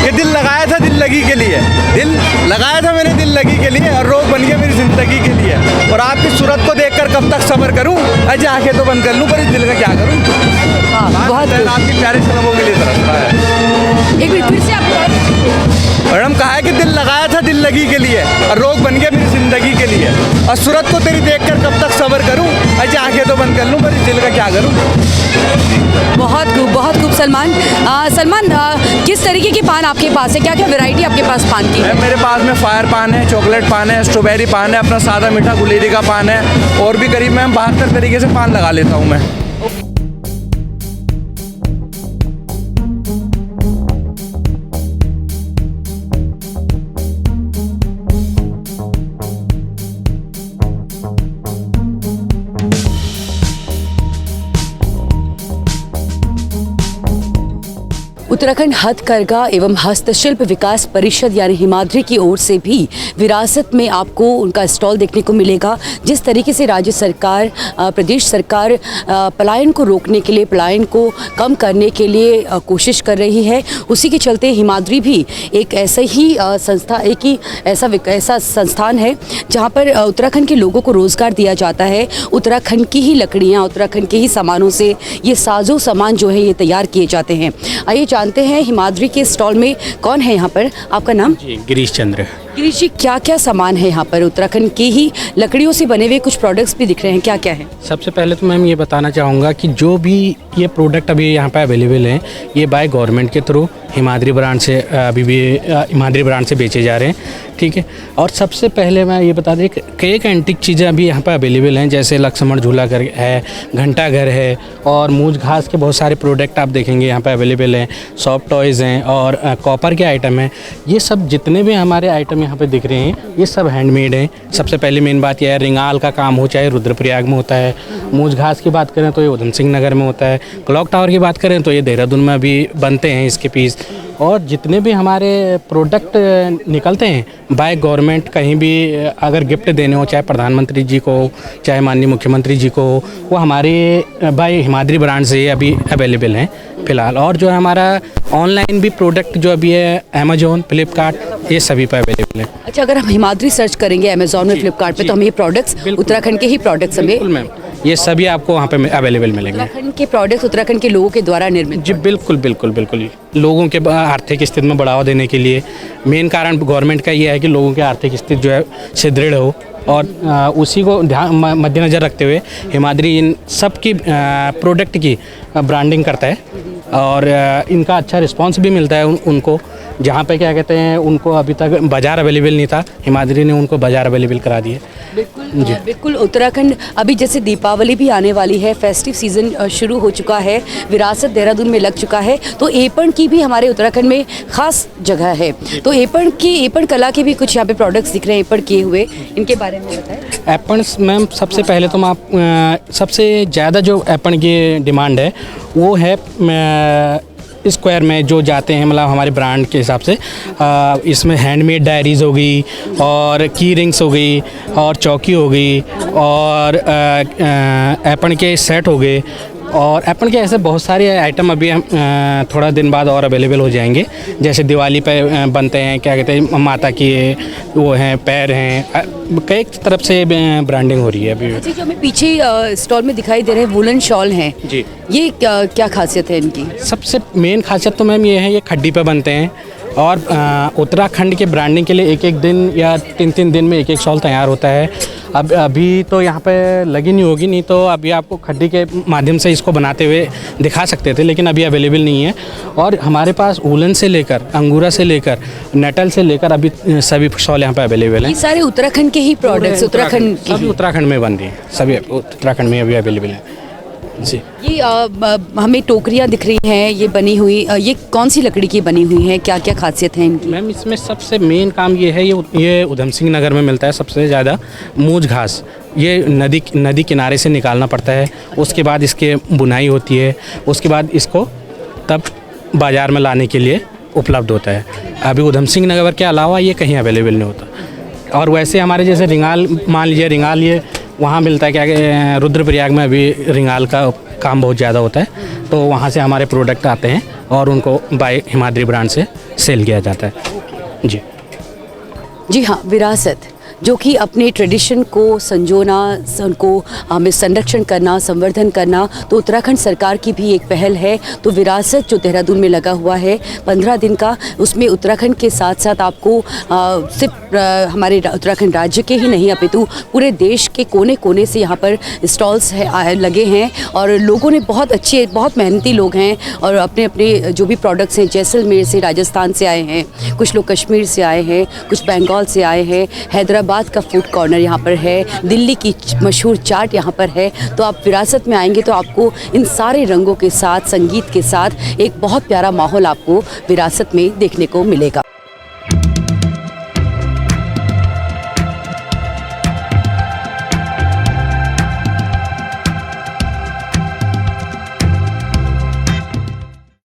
कि दिल लगाया था दिल लगी के लिए, दिल लगाया था मैंने दिल लगी के लिए और रोग बन गया मेरी ज़िंदगी के लिए। और आपकी सूरत को देखकर कब तक सब्र करूं, अजय आंखें तो बंद कर लूं पर इस दिल का क्या करूं। बहुत आपकी प्यारे सलामों के लिए तरफ रहा है। एक मिनट फिर से आप मैडम, कहा है कि दिल लगाया था दिल लगी के लिए और रोग बन गया मेरी ज़िंदगी के लिए। और सूरत को तेरी देखकर कब तक सब्र करूं, अजय आंखें तो बंद कर लूं पर इस दिल का क्या करूं। बहुत खूब, बहुत खूब। सलमान, किस तरीके के पान आपके पास है, क्या क्या वैरायटी आपके पास पान की? मेरे पास में फायर पान है, चॉकलेट पान है, स्ट्रॉबेरी पान है, अपना सादा मीठा गुलेरी का पान है और भी करीब मैं 72 तरीके से पान लगा लेता हूँ मैं। उत्तराखंड हथकरघा एवं हस्तशिल्प विकास परिषद यानी हिमाद्री की ओर से भी विरासत में आपको उनका स्टॉल देखने को मिलेगा। जिस तरीके से राज्य सरकार, प्रदेश सरकार पलायन को रोकने के लिए, पलायन को कम करने के लिए कोशिश कर रही है, उसी के चलते हिमाद्री भी एक ऐसा ही संस्था, एक ही ऐसा संस्थान है जहाँ पर उत्तराखंड के लोगों को रोज़गार दिया जाता है। उत्तराखंड की ही लकड़ियाँ, उत्तराखंड के ही सामानों से ये साजो सामान जो है ये तैयार किए जाते हैं। आइए जानते हैं हिमाद्री के स्टॉल में कौन है यहाँ पर। आपका नाम? जी, गिरीश चंद्र। गिरीश जी, क्या क्या सामान है यहाँ पर? उत्तराखंड की ही लकड़ियों से बने हुए कुछ प्रोडक्ट्स भी दिख रहे हैं, क्या क्या है? सबसे पहले तो मैम ये बताना चाहूँगा कि जो भी ये प्रोडक्ट अभी यहाँ पर अवेलेबल हैं, ये बाय गवर्नमेंट के थ्रू हिमाद्री ब्रांड से अभी भी हिमाद्री ब्रांड से बेचे जा रहे हैं, ठीक है। और सबसे पहले मैं ये बता दें कि कई एंटिक चीज़ें अभी यहाँ पर अवेलेबल हैं, जैसे लक्ष्मण झूला घर है, घंटा घर है और मूंज घास के बहुत सारे प्रोडक्ट आप देखेंगे यहाँ पर अवेलेबल हैं। सॉफ्ट टॉयज़ हैं और कॉपर के आइटम हैं। ये सब जितने भी हमारे आइटम यहाँ पे दिख रहे हैं ये सब हैंडमेड हैं। सबसे पहले मेन बात यह है, रिंगाल का काम हो चाहे रुद्रप्रयाग में होता है, मूंज घास की बात करें तो ये उधम सिंह नगर में होता है, क्लॉक टावर की बात करें तो ये देहरादून में अभी बनते हैं इसके पीस। और जितने भी हमारे प्रोडक्ट निकलते हैं बाय गवर्नमेंट, कहीं भी अगर गिफ्ट देने हो, चाहे प्रधानमंत्री जी को चाहे माननीय मुख्यमंत्री जी को, वो हमारे बाय हिमाद्री ब्रांड से अभी अवेलेबल हैं फ़िलहाल। और जो है हमारा ऑनलाइन भी प्रोडक्ट जो अभी है अमेजोन, फ्लिपकार्ट, ये सभी पर अवेलेबल है। अच्छा, अगर हम हिमाद्री सर्च करेंगे अमेजोन में, फ्लिपकार्ट पे, तो हमें ये प्रोडक्ट्स, उत्तराखंड के ही प्रोडक्ट्स हमें? बिल्कुल मैम, ये सभी आपको वहाँ पे अवेलेबल मिलेंगे। उत्तराखंड के प्रोडक्ट्स उत्तराखंड के लोगों के द्वारा निर्मित? जी बिल्कुल बिल्कुल बिल्कुल। लोगों के आर्थिक स्थिति में बढ़ावा देने के लिए मेन कारण गवर्नमेंट का ये है कि लोगों की आर्थिक स्थिति जो है सुदृढ़ हो, और उसी को ध्यान मद्देनज़र रखते हुए हिमाद्री इन सब की प्रोडक्ट की ब्रांडिंग करता है और इनका अच्छा रिस्पांस भी मिलता है उनको। जहाँ पे क्या कहते हैं, उनको अभी तक बाज़ार अवेलेबल नहीं था, हिमाद्री ने उनको बाज़ार अवेलेबल करा दिए। बिल्कुल बिल्कुल। उत्तराखंड अभी जैसे दीपावली भी आने वाली है, फेस्टिव सीज़न शुरू हो चुका है, विरासत देहरादून में लग चुका है, तो एपण की भी हमारे उत्तराखंड में ख़ास जगह है। तो एपण कला के भी कुछ यहाँ पे प्रोडक्ट्स दिख रहे हैं एपण किए हुए, इनके बारे में बताएं। एपण मैम, सबसे पहले तो सबसे ज़्यादा जो एपण की डिमांड है वो है स्क्वायर में जो जाते हैं, मतलब हमारे ब्रांड के हिसाब से इसमें हैंडमेड डायरीज़ हो गई और की रिंग्स हो गई और चौकी हो गई और एपन के सेट हो गए और एप्पल के ऐसे बहुत सारे आइटम अभी हम थोड़ा दिन बाद और अवेलेबल हो जाएंगे। जैसे दिवाली पे बनते हैं, क्या कहते हैं, माता की वो हैं, पैर हैं, कई तरफ से ब्रांडिंग हो रही है अभी। जी, जो हमें पीछे स्टॉल में दिखाई दे रहे हैं वुलन शॉल हैं जी, ये क्या खासियत है इनकी? सबसे मेन खासियत तो मैम ये है, ये खड्डी पे बनते हैं और उत्तराखंड के ब्रांडिंग के लिए एक एक दिन या तीन तीन दिन में एक एक शॉल तैयार होता है। अब अभी तो यहाँ पे लगी नहीं होगी, नहीं तो अभी आपको खड्डी के माध्यम से इसको बनाते हुए दिखा सकते थे, लेकिन अभी अवेलेबल नहीं है। और हमारे पास वुलन से लेकर अंगूरा से लेकर नेटल से लेकर अभी सभी शॉल यहाँ पे अवेलेबल हैं। ये सारे उत्तराखंड के ही प्रोडक्ट्स उत्तराखंड के सभी उत्तराखंड में बन रही हैं, सभी उत्तराखंड में अभी अवेलेबल हैं जी। ये हमें टोकरियाँ दिख रही हैं, ये बनी हुई, ये कौन सी लकड़ी की बनी हुई हैं, क्या क्या खासियत है इनकी? मैम इसमें सबसे मेन काम ये है, ये उधम सिंह नगर में मिलता है सबसे ज़्यादा मूज घास। ये नदी किनारे से निकालना पड़ता है, उसके बाद इसके बुनाई होती है, उसके बाद इसको तब बाज़ार में लाने के लिए उपलब्ध होता है। अभी उधम सिंह नगर के अलावा ये कहीं अवेलेबल नहीं होता। और वैसे हमारे जैसे रिंगाल, मान लीजिए रिंगाल ये वहाँ मिलता है, क्या रुद्रप्रयाग में अभी रिंगाल का काम बहुत ज़्यादा होता है, तो वहाँ से हमारे प्रोडक्ट आते हैं और उनको बाय हिमाद्री ब्रांड से सेल किया जाता है जी। जी हाँ, विरासत जो कि अपने ट्रेडिशन को संजोना, उनको हमें संरक्षण करना, संवर्धन करना, तो उत्तराखंड सरकार की भी एक पहल है। तो विरासत जो देहरादून में लगा हुआ है 15 दिन का, उसमें उत्तराखंड के साथ साथ आपको सिर्फ हमारे उत्तराखंड राज्य के ही नहीं अपितु पूरे देश के कोने कोने से यहाँ पर स्टॉल्स लगे हैं और लोगों ने बहुत अच्छे, बहुत मेहनती लोग हैं और अपने अपने जो भी प्रोडक्ट्स हैं, जैसलमेर से, राजस्थान से आए हैं, कुछ लोग कश्मीर से आए हैं, कुछ बंगाल से आए हैं, हैदराबाद का फूड कॉर्नर यहाँ पर है, दिल्ली की मशहूर चाट यहाँ पर है। तो आप विरासत में आएंगे तो आपको इन सारे रंगों के साथ, संगीत के साथ एक बहुत प्यारा माहौल आपको विरासत में देखने को मिलेगा।